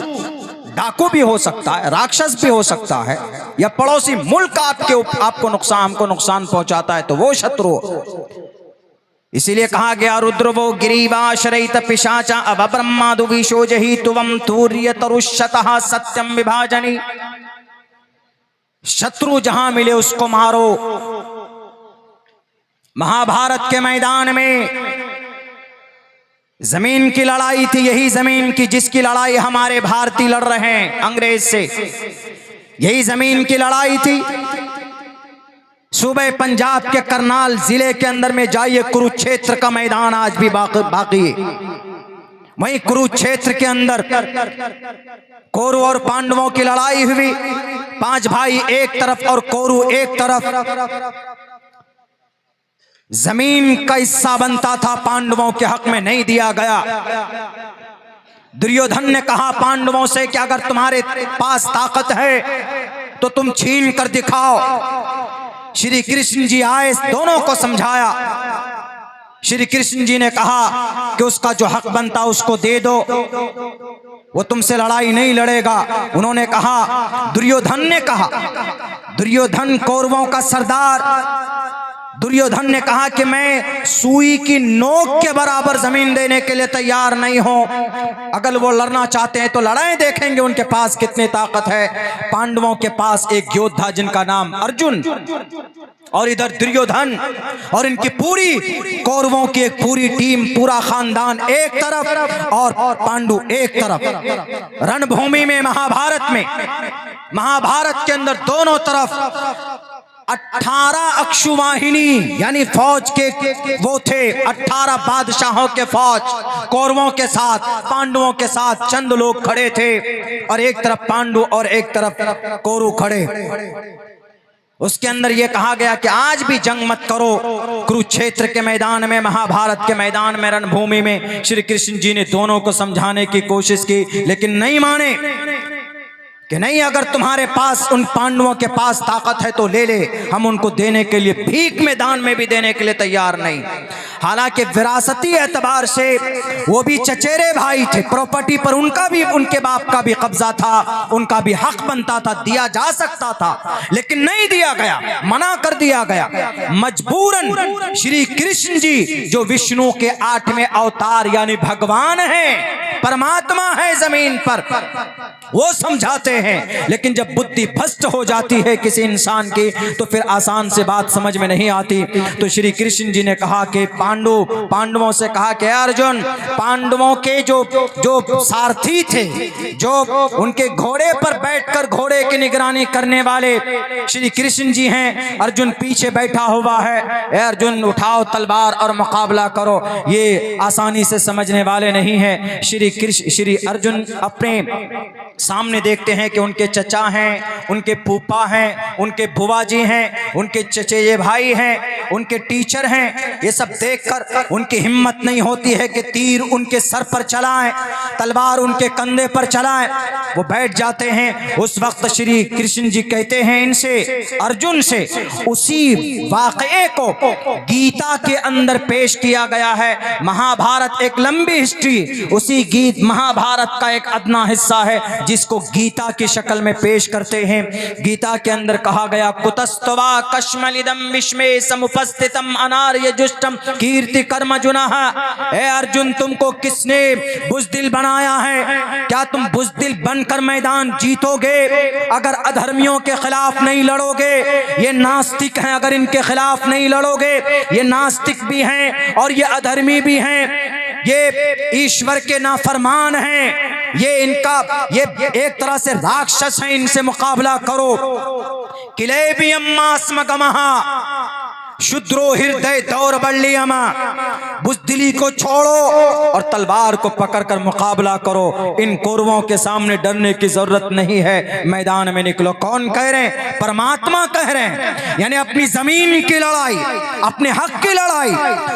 डाकू भी हो सकता है, राक्षस भी हो सकता है, या पड़ोसी मुल्क आपको नुकसान पहुंचाता है तो वो शत्रु। इसीलिए कहा गया रुद्रवो गिरीवाश्रयित पिशाचा अब ब्रह्मादु विशोजहि तुवम तूर्य तरुष्यतः सत्यम विभाजनी। शत्रु जहां मिले उसको मारो। महाभारत के मैदान में जमीन की लड़ाई थी, यही जमीन की जिसकी लड़ाई हमारे भारतीय लड़ रहे हैं अंग्रेज से, यही जमीन की लड़ाई थी। सूबे पंजाब के करनाल जिले के अंदर में जाइए, कुरुक्षेत्र का मैदान आज भी बाकी है। वहीं कुरुक्षेत्र के अंदर कौरव और पांडवों की लड़ाई हुई, 5 भाई एक तरफ और कौरव एक तरफ। जमीन का हिस्सा बनता था, पांडवों के हक में नहीं दिया गया। दुर्योधन ने कहा पांडवों से कि अगर तुम्हारे पास ताकत है तो तुम छीन कर दिखाओ। श्री कृष्ण जी आए, दोनों को समझाया। श्री कृष्ण जी ने कहा कि उसका जो हक बनता उसको दे दो, वो तुमसे लड़ाई नहीं लड़ेगा। उन्होंने कहा, दुर्योधन ने कहा, दुर्योधन कौरवों का सरदार, दुर्योधन ने कहा कि मैं सुई की नोक के बराबर जमीन देने के लिए तैयार नहीं हूं। अगर वो लड़ना चाहते हैं तो लड़ाई, देखेंगे उनके पास कितनी ताकत है। पांडवों के पास एक योद्धा जिनका नाम अर्जुन, और इधर दुर्योधन, और इनकी पूरी कौरवों की एक पूरी टीम, पूरा खानदान एक तरफ और पांडु एक तरफ। रणभूमि में महाभारत के अंदर दोनों तरफ 18 अक्षुवाहिनी यानी फौज के वो थे, 18 बादशाहों के फौज कौरवों के साथ, पांडवों के साथ चंद लोग खड़े थे, और एक तरफ पांडु और एक तरफ कौरव खड़े। उसके अंदर यह कहा गया कि आज भी जंग मत करो। कुरुक्षेत्र के मैदान में, महाभारत के मैदान में, रणभूमि में श्री कृष्ण जी ने दोनों को समझाने की कोशिश की, लेकिन नहीं माने कि नहीं, अगर तुम्हारे पास, उन पांडवों के पास ताकत है तो ले ले, हम उनको देने के लिए, भीख में दान में भी देने के लिए तैयार नहीं। हालांकि विरासती एतबार से वो भी चचेरे भाई थे, प्रॉपर्टी पर उनका भी, उनके बाप का भी कब्जा था, उनका भी हक बनता था, दिया जा सकता था, लेकिन नहीं दिया गया, मना कर दिया गया। मजबूरन श्री कृष्ण जी जो विष्णु के 8वें अवतार यानी भगवान हैं, परमात्मा है जमीन पर, वो समझाते हैं। लेकिन जब बुद्धि भ्रष्ट हो जाती है किसी इंसान की तो फिर आसान से बात समझ में नहीं आती। तो श्री कृष्ण जी ने कहा कि पांडवों से कहा कि अर्जुन, पांडवों के जो सारथी थे, जो उनके घोड़े पर बैठकर घोड़े की निगरानी करने वाले श्री कृष्ण जी हैं, अर्जुन पीछे बैठा हुआ है, अर्जुन उठाओ तलवार और मुकाबला करो। ये आसानी से समझने वाले नहीं है। श्री अर्जुन अपने सामने देखते हैं कि उनके चचा हैं, उनके फूफा हैं, उनके बुआ जी हैं, उनके चचेरे भाई हैं, उनके टीचर हैं। ये सब देखकर उनकी हिम्मत नहीं होती है कि तीर उनके सर पर चलाएं, तलवार उनके कंधे पर चलाएं। वो बैठ जाते हैं। उस वक्त श्री कृष्ण जी कहते हैं इनसे, अर्जुन से, उसी वाक़ये को गीता के अंदर पेश किया गया है। महाभारत एक लंबी हिस्ट्री, उसी महाभारत का एक अदना हिस्सा है जिसको गीता की शक्ल में पेश करते हैं। गीता के अंदर कहा गया, कुतस्तवा कश्मलिदम विश्मे समुपस्थितम अनार्य जुष्टम कीर्ति कर्म जुनः। ए अर्जुन, तुमको किसने बुज़दिल बनाया है? क्या तुम बुज़दिल बनकर मैदान जीतोगे अगर अधर्मियों के खिलाफ नहीं लड़ोगे? ये नास्तिक हैं, अगर इनके खिलाफ नहीं लड़ोगे, ये नास्तिक भी हैं और ये अधर्मी भी हैं, ये ईश्वर के नाफरमान हैं, ये एक तरह से राक्षस हैं, इनसे मुकाबला करो। किलेबियम्मास्मगमहा शुद्रो हृदय दौरबल्लियमा, बुज़दिली को छोड़ो और तलवार को पकड़कर मुकाबला करो। इन कौरवों के सामने डरने की जरूरत नहीं है, मैदान में निकलो। कौन कह रहे हैं? परमात्मा कह रहे हैं। यानी अपनी जमीन की लड़ाई, अपने हक की लड़ाई।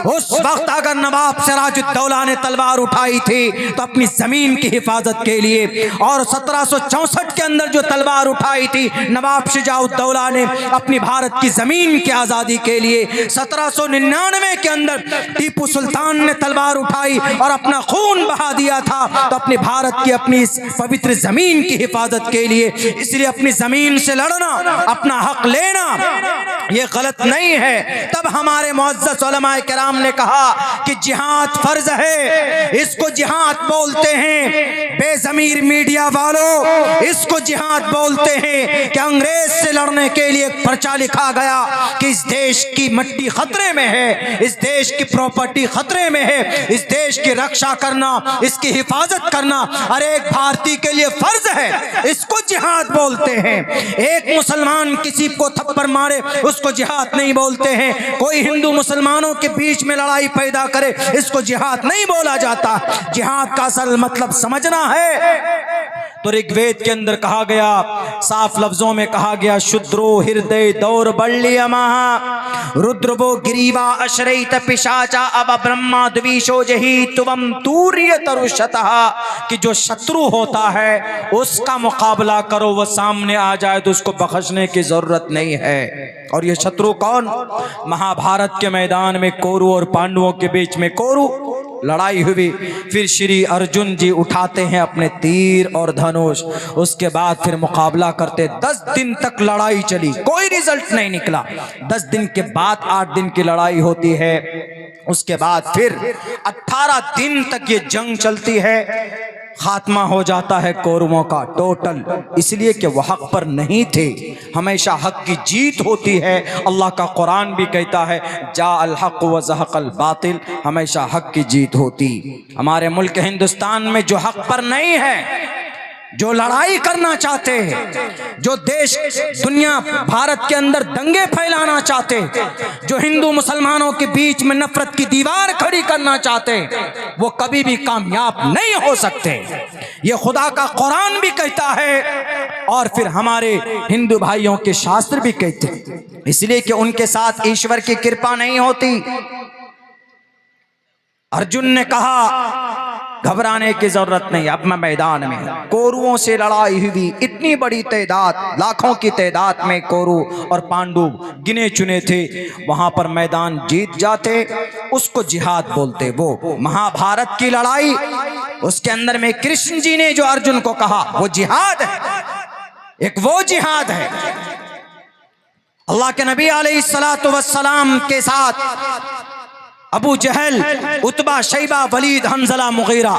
उस वक्त अगर नवाब सिराजुद्दौला ने तलवार उठाई थी तो अपनी जमीन की हिफाजत के लिए, और 1764 के अंदर जो तलवार उठाई थी नवाब शुजाउद्दौला ने अपनी भारत की जमीन की आजादी के लिए, 1799 के अंदर टीपू सुल्तान ने तलवार उठाई और अपना खून बहा दिया था, तो अपनी भारत की, अपनी इस पवित्र जमीन की हिफाजत के लिए। इसलिए अपनी जमीन से लड़ना, अपना हक लेना, ये गलत नहीं है। तब हमारे मुअज़्ज़ज़ उलमाए किराम ने कहा कि जिहाद फर्ज है, इसको जिहाद बोलते हैं। बेज़मीर मीडिया वालों, इसको जिहाद बोलते हैं कि अंग्रेज से लड़ने के लिए पर्चा लिखा गया कि इस देश की मट्टी खतरे में है, इस देश की प्रॉपर्टी खतरे में है, इस देश की रक्षा करना, इसकी हिफाजत करना हर एक भारतीय के लिए फर्ज है। इसको जिहाद बोलते हैं। एक मुसलमान किसी को थप्पड़ मारे उसको जिहाद नहीं बोलते हैं। कोई हिंदू मुसलमानों के बीच में लड़ाई पैदा करे इसको जिहाद नहीं बोला जाता। जिहाद का असल मतलब समझना है। तो ऋग्वेद के अंदर कहा गया, साफ लफ्जों में कहा गया, शुद्रो हृदय दौर बल्लियमा रुद्रवो गिरीवा अश्रैत पिशाचा अब ब्रह्मा द्विशो जही तुवम तूर्य तरुषतः, कि जो शत्रु होता है उसका मुकाबला करो, वो सामने आ जाए तो उसको बख्शने की जरूरत नहीं है। और ये शत्रु कौन? महाभारत के मैदान में कौरव और पांडवों के बीच में कौरव लड़ाई हुई, फिर श्री अर्जुन जी उठाते हैं अपने तीर और धनुष, उसके बाद फिर मुकाबला करते। 10 दिन तक लड़ाई चली, कोई रिजल्ट नहीं निकला। 10 दिन के बाद 8 दिन की लड़ाई होती है, उसके बाद फिर 18 दिन तक ये जंग चलती है। खात्मा हो जाता है कौरवों का टोटल, इसलिए कि वह हक पर नहीं थे। हमेशा हक की जीत होती है। अल्लाह का कुरान भी कहता है, जा अल हक व ज़हक़ल बातिल, हमेशा हक की जीत होती। हमारे मुल्क हिंदुस्तान में जो हक पर नहीं है, जो लड़ाई करना चाहते हैं, जो देश दुनिया भारत के अंदर दंगे फैलाना चाहते हैं, जो हिंदू मुसलमानों के बीच में नफरत की दीवार खड़ी करना चाहते हैं, वो कभी भी कामयाब नहीं हो सकते। ये खुदा का कुरान भी कहता है और फिर हमारे हिंदू भाइयों के शास्त्र भी कहते हैं, इसलिए कि उनके साथ ईश्वर की कृपा नहीं होती। अर्जुन ने कहा घबराने की जरूरत नहीं, अब मैं मैदान में। कौरवों से लड़ाई हुई, इतनी बड़ी तादाद, लाखों की तादाद में कौरव और पांडु गिने चुने थे, वहां पर मैदान जीत जाते, उसको जिहाद बोलते। वो महाभारत की लड़ाई, उसके अंदर में कृष्ण जी ने जो अर्जुन को कहा वो जिहाद है, एक वो जिहाद है। अल्लाह के नबी अलैहिस्सलातु वस्सलाम के साथ अबू जहल, उतबा, शैबा, वलीद, हंजला, मुगीरा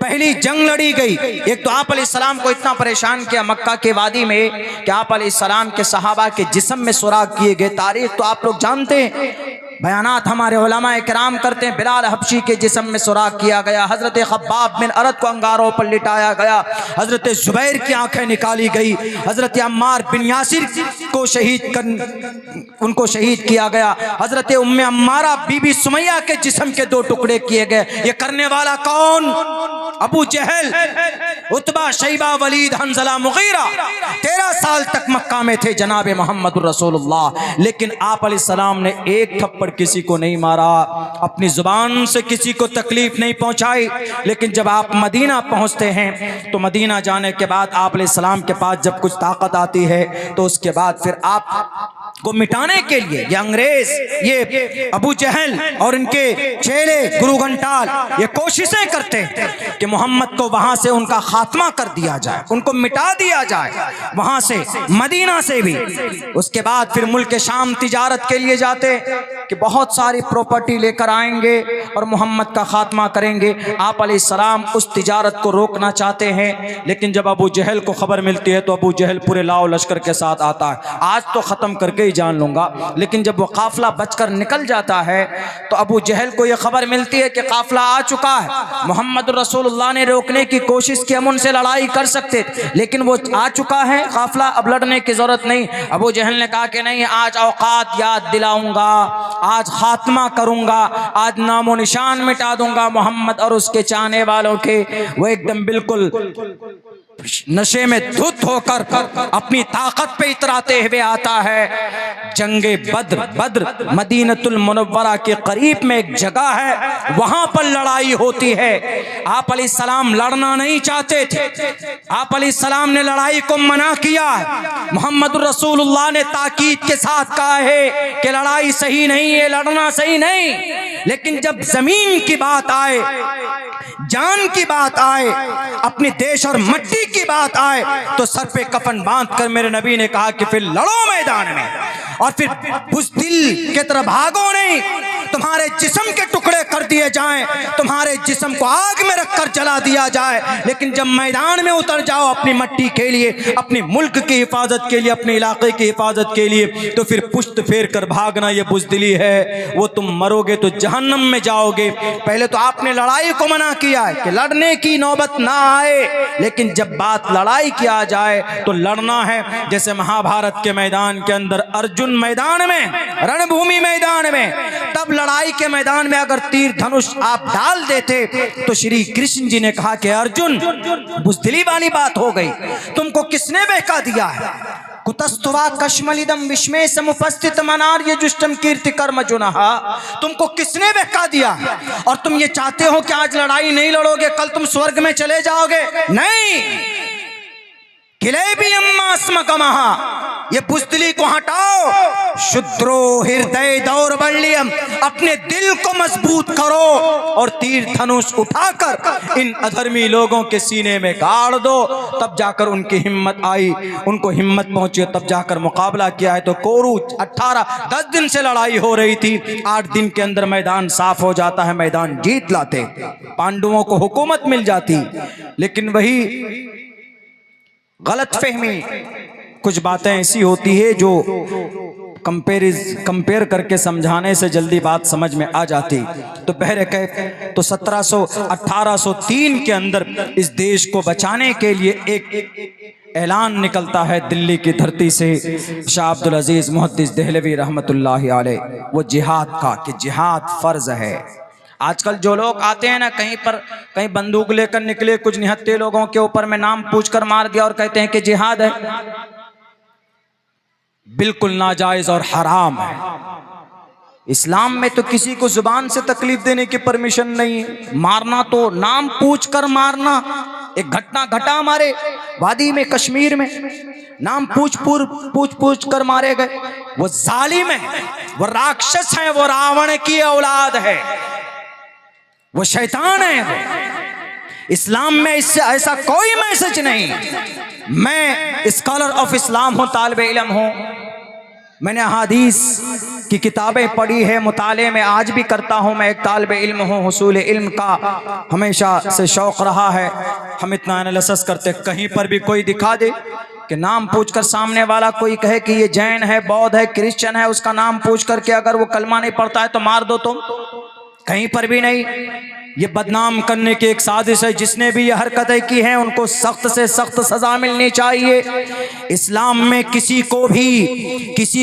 पहली जंग लड़ी गई। एक तो आप अलैहिस्सलाम को इतना परेशान किया मक्का के वादी में कि आप अलैहिस्सलाम के सहाबा के जिस्म में सुराख किए गए। तारीख तो आप लोग जानते हैं, बयानात हमारे उलमा किराम करते हैं। बिलाल हबशी के जिस्म में सुराख किया गया, हजरत खब्बाब बिन अरद को अंगारों पर लिटाया गया, हजरत जुबैर की आंखें निकाली गई, हजरत अम्मार बिन यासिर को उनको शहीद किया गया, हजरत उम्मे अम्मारा बीबी सुमैया के जिस्म के 2 टुकड़े किए गए। ये करने वाला कौन? अबू जहल, उतबा, शैबा, वलीद, हंजला, मुगीरा 13 साल तक मक्का में थे जनाब मोहम्मद रसूलुल्लाह, लेकिन आप अलैहिस्सलाम ने एक थप्पड़ किसी को नहीं मारा, अपनी जुबान से किसी को तकलीफ नहीं पहुंचाई। लेकिन जब आप मदीना पहुंचते हैं तो मदीना जाने के बाद आप अलैहिस्सलाम के पास जब कुछ ताकत आती है तो उसके बाद फिर आप को मिटाने के लिए ये अंग्रेज, ये अबू जहल और इनके चेले गुरु घंटाल ये कोशिशें करते कि मोहम्मद को वहां से उनका खात्मा कर दिया जाए, उनको मिटा दिया जाए वहां से, मदीना से भी। उसके बाद फिर मुल्क शाम तिजारत के लिए जाते कि बहुत सारी प्रॉपर्टी लेकर आएंगे और मोहम्मद का खात्मा करेंगे। आप अलैहिस्सलाम उस तिजारत को रोकना चाहते हैं, लेकिन जब अबू जहल को खबर मिलती है तो अबू जहल पूरे लाओ लश्कर के साथ आता है, आज तो खत्म करके ही जान लूंगा। लेकिन जब वो काफिला बचकर निकल जाता है तो अबू जहल को यह खबर मिलती है कि काफिला आ चुका है, मोहम्मद रसूलुल्लाह ने रोकने की कोशिश की, हम उनसे लड़ाई कर सकते थे, लेकिन वो आ चुका है काफिला, अब लड़ने की जरूरत नहीं। अबू जहल ने कहा कि नहीं, आज औकात याद दिलाऊंगा, आज खात्मा करूंगा, आज नामो निशान मिटा दूंगा मोहम्मद और उसके चाहने वालों के। वो एकदम बिल्कुल नशे में धुत होकर अपनी ताकत पे इतराते हुए आता है। जंगे बद्र मदीनतुल मुनव्वरा के करीब में एक जगह है, वहां पर लड़ाई होती है। आप अलैहिस्सलाम लड़ना नहीं चाहते थे, आप अलैहिस्सलाम ने लड़ाई को मना किया। मोहम्मद रसूलुल्लाह ने ताकीद के साथ कहा है कि लड़ाई सही नहीं है, लड़ना सही नहीं। लेकिन जब जमीन की बात आए, जान की बात आए, अपने देश और मट्टी की बात आए, तो सर पे कफन बांधकर मेरे नबी ने कहा कि फिर लड़ो मैदान में, और फिर बुज़दिल की तरह भागो नहीं। तो तुम्हारे जिस्म के टुकड़े कर दिए जाएं, तुम्हारे जिस्म को आग में रखकर जला दिया जाए, लेकिन जब मैदान में उतर जाओ अपनी मट्टी के लिए, अपने मुल्क की हिफाजत के लिए, अपने इलाके की हिफाजत के लिए, तो फिर पुश्त फेर कर भागना ये बुज़दिली है। वो तुम मरोगे तो जहन्नम में जाओगे। पहले तो आपने लड़ाई को मना किया है कि लड़ने की नौबत ना आए, लेकिन जब बात लड़ाई की आ जाए तो लड़ना है। जैसे महाभारत के मैदान के अंदर अर्जुन मैदान में, रणभूमि मैदान में, तब लड़ाई के मैदान में अगर तीर धनुष आप डाल देते तो श्री कृष्ण जी ने कहा कि अर्जुन, बुज़दिली वाली बात हो गई, तुमको किसने बहका दिया है? कुतस्तुवा कश्मलिदम विस्मय समुपस्थित मनार्य जुष्टम कीर्ति कर्म जुनहा, तुमको किसने बहका दिया? और तुम ये चाहते हो कि आज लड़ाई नहीं लड़ोगे, कल तुम स्वर्ग में चले जाओगे? नहीं, किलेबी अम्मा स्मकमहा, ये बुज़दिली को हटाओ। शुद्रो हृदय दौर्बल्यम, अपने दिल को मजबूत करो और तीर धनुष उठाकर इन अधर्मी लोगों के सीने में गाड़ दो। तब जाकर उनकी हिम्मत आई, उनको हिम्मत पहुंची, तब जाकर मुकाबला किया है। तो कोरू 10 दिन से लड़ाई हो रही थी, 8 दिन के अंदर मैदान साफ हो जाता है, मैदान जीत लाते, पांडवों को हुकूमत मिल जाती। लेकिन वही गलत फहमी, कुछ बातें ऐसी होती है जो कंपेयर करके समझाने से जल्दी बात समझ में आ जाती। तो पहले कह तो 1803 के अंदर इस देश को बचाने के लिए एक ऐलान निकलता है दिल्ली की धरती से, शाह अब्दुल अजीज मुहद्दिस देहलवी रहमतुल्लाहि अलैह, वो जिहाद का, कि जिहाद फर्ज है। आजकल जो लोग आते हैं ना, कहीं बंदूक लेकर निकले, कुछ निहत्थे लोगों के ऊपर में नाम पूछकर मार दिया और कहते हैं कि जिहाद है, बिल्कुल नाजायज और हराम है। इस्लाम में तो किसी को जुबान से तकलीफ देने की परमिशन नहीं है। मारना तो नाम पूछकर मारना। एक घटना घटा हमारे वादी में, कश्मीर में, नाम पूछ कर मारे गए। वो जालिम है, वो राक्षस है, वो रावण की औलाद है, वो शैतान है। वो इस्लाम में इससे ऐसा कोई मैसेज नहीं। मैं स्कॉलर ऑफ इस्लाम हूँ, तालिब इल्म हूँ, मैंने हदीस की किताबें पढ़ी है, मुताले में आज भी करता हूँ। मैं एक तालिब इल्म हूँ, हुसूल इल्म का हमेशा से शौक़ रहा है। हम इतना एनालिसिस करते, कहीं पर भी कोई दिखा दे कि नाम पूछकर सामने वाला कोई कहे कि ये जैन है, बौद्ध है, क्रिश्चियन है, उसका नाम पूछ करके अगर वो कलमा नहीं पढ़ता है तो मार दो तुम, कहीं पर भी नहीं। ये बदनाम करने की एक साजिश है। जिसने भी ये हरकतें की हैं उनको सख्त से सख्त सजा मिलनी चाहिए। इस्लाम में किसी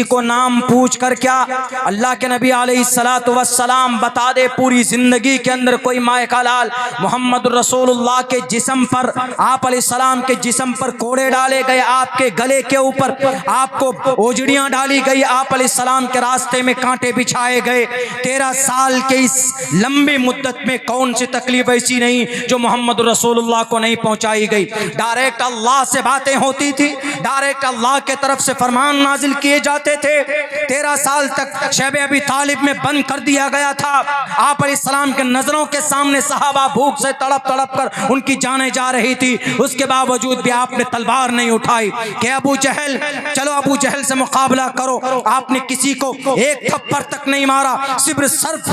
को नाम पूछ कर क्या, अल्लाह के नबी अलैहिस्सलातु वस्सलाम बता दे, पूरी जिंदगी के अंदर कोई माए का लाल मोहम्मद रसूलुल्लाह के जिस्म पर, आप अलैहिस्सलाम के जिस्म पर कोड़े डाले गए, आपके गले के ऊपर आपको ओजड़ियां डाली गई, आप अलैहिस्सलाम के रास्ते में कांटे बिछाए गए। 13 साल के इस लंबी मुद्दत में कौन सी तकलीफ ऐसी नहीं जो मोहम्मद रसूलुल्लाह को नहीं पहुंचाई गई। डायरेक्ट अल्लाह से बातें होती थी, डायरेक्ट अल्लाह के तरफ से फरमान नाजिल किए जाते थे। 13 साल तक शैब अबी तालिब में बंद कर दिया गया था। आप अलैहिस्सलाम के नजरों के सामने सहाबा भूख से तड़प कर उनकी जानें जा रही थी, उसके बावजूद भी आपने तलवार नहीं उठाई कि अबू जहल, चलो अबू जहल से मुकाबला करो। आपने किसी को एक थप्पड़ तक नहीं मारा, सिर्फ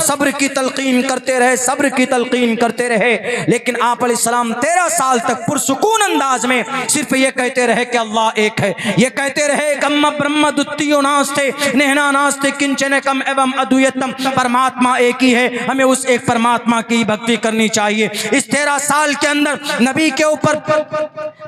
सब्र की तलकीन करते रहे, सब्र की तलकीन करते रहे। लेकिन आप अलैहिस्सलाम 13 साल तक पुरसुकून अंदाज में सिर्फ ये कहते रहे कि अल्लाह एक है, ये कहते रहे गम्म ब्रह्म द्वितीयो नास्ते नेहना नास्ते किंचन कम एवं अद्वैतम, परमात्मा एक ही है, हमें उस एक परमात्मा की भक्ति करनी चाहिए। इस 13 साल के अंदर नबी के ऊपर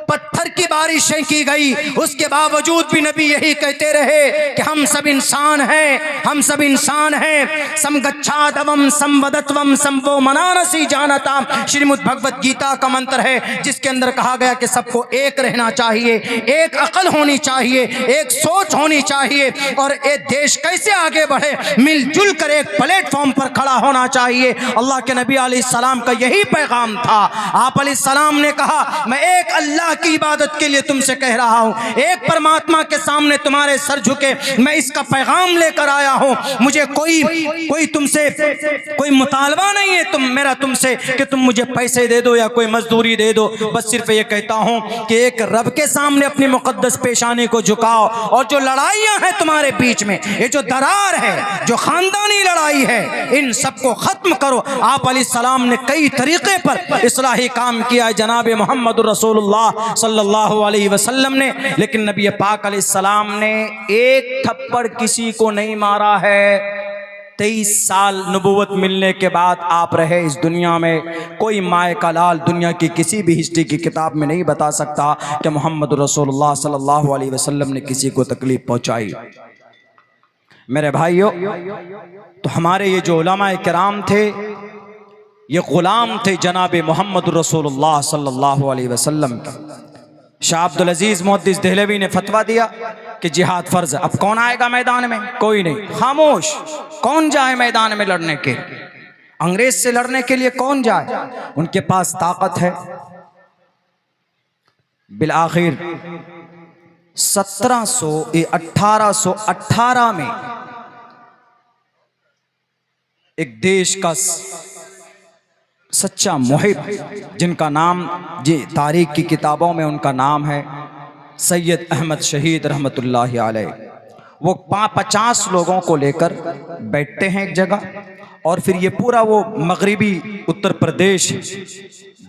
पत्थर की बारिशें की गई, उसके बावजूद भी नबी यही कहते रहे कि हम सब इंसान हैं, हम सब इंसान हैं। समगच्छादवम संवदत्वम संवो मनानसी जानता, श्रीमद् भगवत गीता का मंत्र है जिसके अंदर कहा गया कि सबको एक रहना चाहिए, एक अकल होनी चाहिए, एक सोच होनी चाहिए, और एक देश कैसे आगे बढ़े मिलजुल कर एक प्लेटफॉर्म पर खड़ा होना चाहिए। अल्लाह के नबी अलैहिस्सलाम का यही पैगाम था। आप अलैहिस्सलाम ने कहा मैं एक अल्लाह की इबादत के लिए तुमसे कह रहा हूँ, एक परमात्मा के सामने तुम्हारे सर झुके मैं इसका पैगाम लेकर आया हूँ। मुझे कोई तुमसे कोई मुतालबा नहीं है, तुम मेरा मेरा तुमसे कि तुम मुझे पैसे दे दो या कोई मजदूरी दे दो, बस सिर्फ ये कहता हूं कि एक रब के सामने अपनी मुकद्दस पेशानी को झुकाओ, और जो लड़ाइयां हैं तुम्हारे बीच में, ये जो दरार है, जो खानदानी लड़ाई है, इन सबको खत्म करो। आप अलैहिस्सलाम ने कई तरीके पर इस्लाही काम किया है जनाब मोहम्मद रसूलुल्लाह सल्लल्लाहु अलैहि वसल्लम ने, लेकिन नबी पाक अलैहिस्सलाम ने एक थप्पड़ किसी को नहीं मारा है। 23 साल नबूवत मिलने के बाद आप रहे इस दुनिया में। कोई माए का लाल दुनिया की किसी भी हिस्ट्री की किताब में नहीं बता सकता कि मोहम्मद रसूलुल्लाह सल्लल्लाहु अलैहि वसल्लम ने किसी को तकलीफ पहुंचाई। मेरे भाइयों, तो हमारे ये जो उलमाए किराम थे, ये गुलाम थे जनाब मोहम्मद रसूलुल्लाह सल्लल्लाहु अलैहि वसल्लम के। शाह अब्दुल अजीज मुहद्दिस देहलवी ने फतवा दिया कि जिहाद फर्ज है। अब कौन आएगा मैदान में? कोई नहीं, खामोश। कौन जाए मैदान में लड़ने के? अंग्रेज से लड़ने के लिए कौन जाए? उनके पास ताकत है। बिल आखिर 1818 में एक देश का सच्चा मुहिब, जिनका नाम जी तारीख की किताबों में उनका नाम है सैयद अहमद शहीद रहमतुल्लाहि अलैह, वो 50 लोगों को लेकर बैठते हैं एक जगह, और फिर ये पूरा वो मगरिबी उत्तर प्रदेश,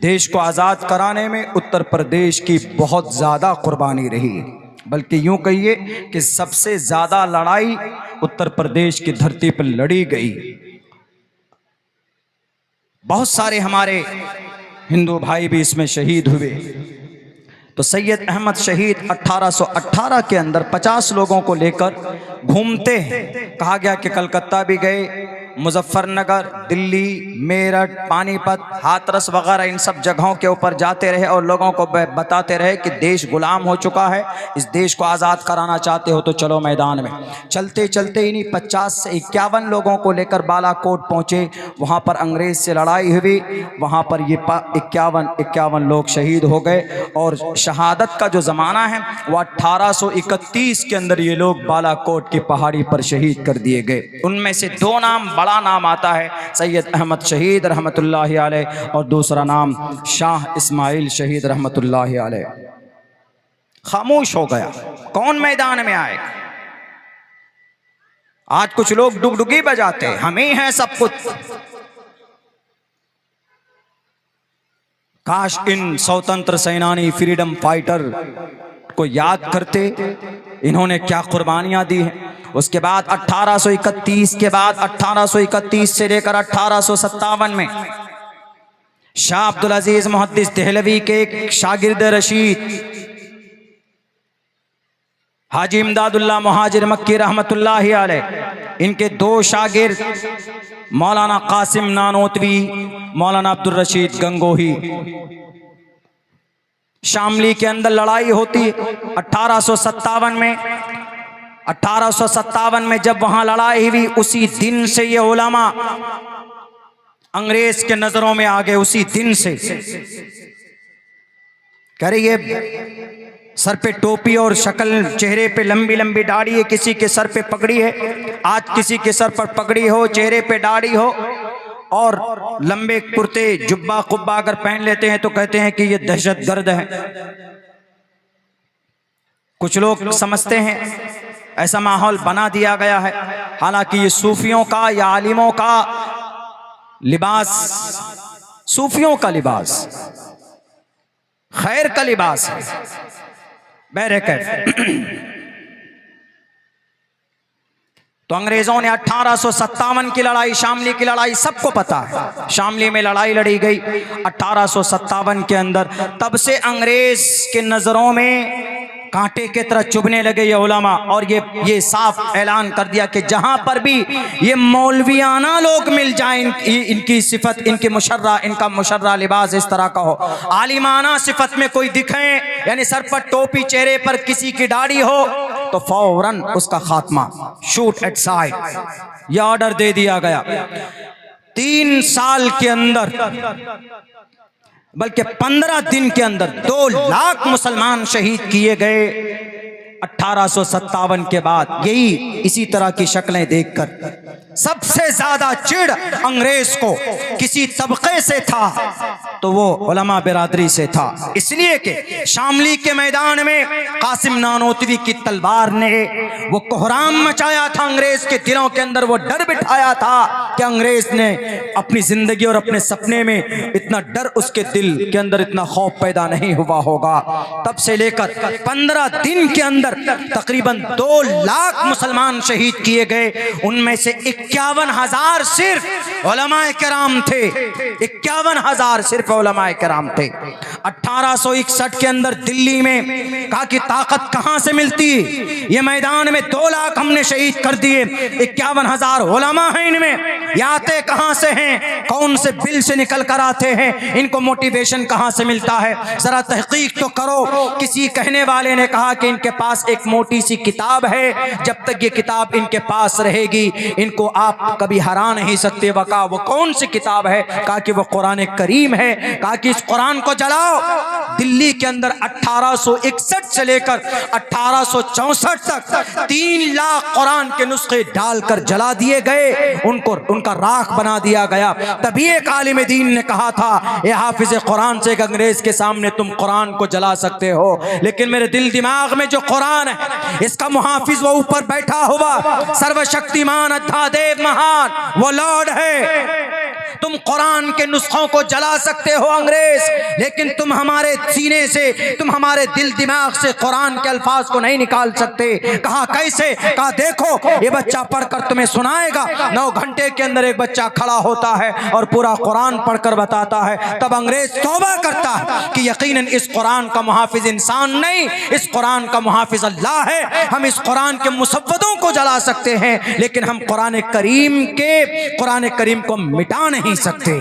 देश को आज़ाद कराने में उत्तर प्रदेश की बहुत ज़्यादा कुर्बानी रही है, बल्कि यूँ कहिए कि सबसे ज़्यादा लड़ाई उत्तर प्रदेश की धरती पर लड़ी गई। बहुत सारे हमारे हिंदू भाई भी इसमें शहीद हुए। तो सैयद अहमद शहीद 1818 के अंदर 50 लोगों को लेकर घूमते हैं। कहा गया कि कलकत्ता भी गए, मुजफ्फरनगर, दिल्ली, मेरठ, पानीपत, हाथरस वगैरह इन सब जगहों के ऊपर जाते रहे और लोगों को बताते रहे कि देश गुलाम हो चुका है, इस देश को आज़ाद कराना चाहते हो तो चलो मैदान में। चलते चलते इन्हीं 50 से 51 लोगों को लेकर बालाकोट पहुँचे। वहाँ पर अंग्रेज़ से लड़ाई हुई, वहाँ पर ये 51 लोग शहीद हो गए। और शहादत का जो ज़माना है वह 1831 के अंदर ये लोग बालाकोट की पहाड़ी पर शहीद कर दिए गए। उनमें से 2 नाम, बड़ा नाम आता है सैयद अहमद शहीद रहमतुल्लाहि अलैह, और दूसरा नाम शाह इस्माइल शहीद रहमतुल्लाहि अलैह। खामोश हो गया, कौन मैदान में आए? आज कुछ लोग डुगडुगी बजाते हैं, हम ही हैं सब कुछ। काश इन स्वतंत्र सेनानी, फ्रीडम फाइटर को याद करते, इन्होंने क्या कुर्बानियां दी हैं। उसके बाद 1831 के बाद 1831 से लेकर 1857 में शाह अब्दुल अजीज मुहद्दिस देहलवी के एक शागिर्द रशीद हाजी इमदादुल्लाह मुहाजिर मक्की रहमतुल्लाहि अलैह, इनके 2 शागिर्द मौलाना कासिम नानोतवी, मौलाना अब्दुल रशीद गंगोही, शामली के अंदर लड़ाई होती है 1857 में। 1857 में जब वहां लड़ाई हुई, उसी दिन से ये उलमा अंग्रेज के नजरों में आ गए। उसी दिन से कह रही है, सर पे टोपी और शक्ल, चेहरे पे लंबी लंबी दाढ़ी है, किसी के सर पे पगड़ी है। आज किसी के सर पर पगड़ी हो, चेहरे पे दाढ़ी हो और लंबे कुर्ते जुब्बा कुब्बा अगर पहन लेते हैं तो कहते हैं कि ये दहशतगर्द है। कुछ लोग समझते हैं, ऐसा माहौल बना दिया गया है। हालांकि ये सूफियों का या आलिमों का लिबास, सूफियों का लिबास, खैर का लिबास है। तो अंग्रेजों ने 1857 की लड़ाई, शामली की लड़ाई सबको पता है, शामली में लड़ाई लड़ी गई 1857 के अंदर। तब से अंग्रेज के नजरों में कांटे की तरह चुभने लगे ये उलमा, और ये साफ ऐलान कर दिया कि जहां पर भी ये मौलवियाना लोग मिल जाएं, इनकी सिफत, इनकी मुशर्रा, इनका मुशर्रा लिबास इस तरह का हो, आलिमाना सिफत में कोई दिखे, यानी सर पर टोपी, चेहरे पर किसी की दाढ़ी हो, तो फौरन उसका खात्मा, शूट एट साइड, यह ऑर्डर दे दिया गया। 3 साल के अंदर, बल्कि 15 दिन के अंदर 2 लाख मुसलमान शहीद किए गए। 1857 के बाद यही इसी तरह की शक्लें देखकर सबसे ज्यादा चिढ़ अंग्रेज को किसी तबके से था तो वो उलमा बिरादरी से था। इसलिए कि शामली के मैदान में कासिम नानोतवी की तलवार ने वो कोहराम मचाया था, अंग्रेज के दिलों के अंदर वो डर बिठाया था कि अंग्रेज ने अपनी जिंदगी और अपने सपने में इतना डर, उसके दिल के अंदर इतना खौफ पैदा नहीं हुआ होगा। तब से लेकर 15 दिन के अंदर तकरीबन 2 लाख मुसलमान शहीद किए गए। उनमें से 51,000 सिर्फ उलमाए किराम थे, 51,000 सिर्फ उलमाए किराम थे। 1861 के अंदर दिल्ली में कहा कि ताकत कहां से मिलती है, ये मैदान में 2 लाख हमने शहीद कर दिए, 51,000 उलमा हैं इनमें, ये आते कहां से हैं, कौन से बिल से निकल कर आते हैं, इनको मोटिवेशन कहां से मिलता है, जरा तहकीक तो करो। किसी कहने वाले ने कहा कि इनके पास एक मोटी सी किताब है, जब तक ये किताब इनके पास रहेगी इनको आप कभी हरा नहीं सकते। वका वो कौन सी किताब है, कहा कि वो कुरान करीम है। कहा कि इस कुरान को जलाओ। दिल्ली के अंदर 1861 से लेकर 1864 तक 3 लाख कुरान के नुस्खे डालकर जला दिए गए, उनको उनका राख बना दिया गया। तभी एक आलिम दीन ने कहा था, ये हाफिज कुरान से एक अंग्रेज के सामने तुम कुरान को जला सकते हो, लेकिन मेरे दिल दिमाग में जो कुरान है इसका मुहाफिज वो ऊपर बैठा हुआ सर्वशक्तिमान अद्धादेव महान वो लॉर्ड है। तुम कुरान के नुस्खों को जला सकते हो अंग्रेज, लेकिन तुम हमारे सीने से, तुम हमारे दिल दिमाग से कुरान के अल्फाज को नहीं निकाल सकते। कहा कैसे? कहा देखो ये बच्चा पढ़कर तुम्हें सुनाएगा। 9 घंटे के अंदर एक बच्चा खड़ा होता है और पूरा कुरान पढ़कर बताता है। तब अंग्रेज तौबा करता है कि यकीनन इस कुरान का मुहाफिज इंसान नहीं, इस कुरान का मुहाफिज अल्लाह है। हम इस कुरान के मुसव्वदों को जला सकते हैं, लेकिन हम कुरान करीम को मिटा नहीं सकते।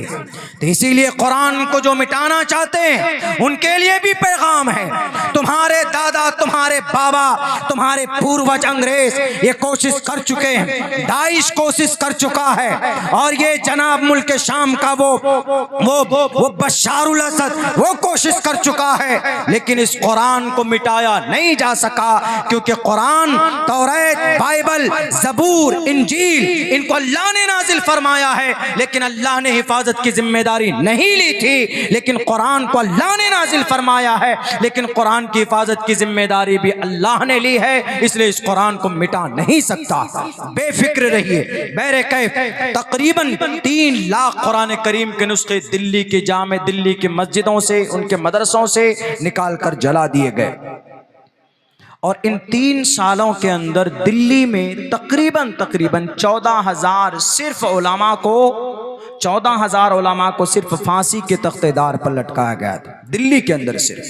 तो इसीलिए कुरान को जो मिटाना चाहते हैं उनके लिए भी पैगाम है। तुम्हारे दादा, तुम्हारे बाबा, तुम्हारे पूर्वज अंग्रेज ये कोशिश कर चुके हैं, दाइश कोशिश कर चुका है, और ये जनाब मुल्क शाम का वो बशारुल असद वो कोशिश कर चुका है, लेकिन इस कुरान को मिटाया नहीं जा सका, क्योंकि कुरान, तौरात, बाइबल, ज़बूर, इंजील इनको अल्लाह ने नाजिल फरमाया है, लेकिन अल्लाह ने हिफाजत की जिम्मेदारी नहीं ली थी। लेकिन कुरान को अल्लाह ने नाजिल फरमाया है, लेकिन कुरान की हिफाजत की जिम्मेदारी भी अल्लाह ने ली है, इसलिए इस कुरान को मिटा नहीं सकता। बेफिक्र रहिए, बैरे कैफ तकरीबन 3 लाख कुरान करीम के नुस्खे दिल्ली के जामे, दिल्ली की मस्जिदों से, उनके मदरसों से निकाल कर जला दिए गए। और इन 3 सालों के अंदर दिल्ली में तकरीबन 14,000 सिर्फ उलमा को 14,000 उलमा को सिर्फ फांसी के तख्तेदार पर लटकाया गया था। दिल्ली के अंदर सिर्फ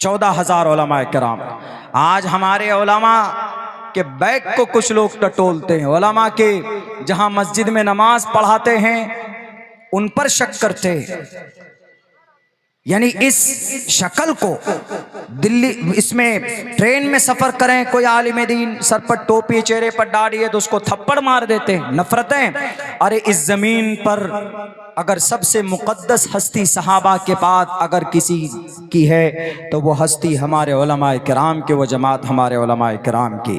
14,000 उलमा किराम। आज हमारे उलमा के बैग को कुछ लोग टटोलते हैं, उलमा के जहां मस्जिद में नमाज पढ़ाते हैं उन पर शक करते हैं। यानी इस शक्ल को दिल्ली, इसमें ट्रेन में सफर करें, कोई आलिम दीन सर पर टोपी, चेहरे पर दाढ़ी है तो उसको थप्पड़ मार देते हैं, नफरतें। अरे इस जमीन पर अगर सबसे मुकद्दस हस्ती सहाबा के बाद अगर किसी की है तो वो हस्ती हमारे उलमाए किराम की, वो जमात हमारे उलमाए किराम की।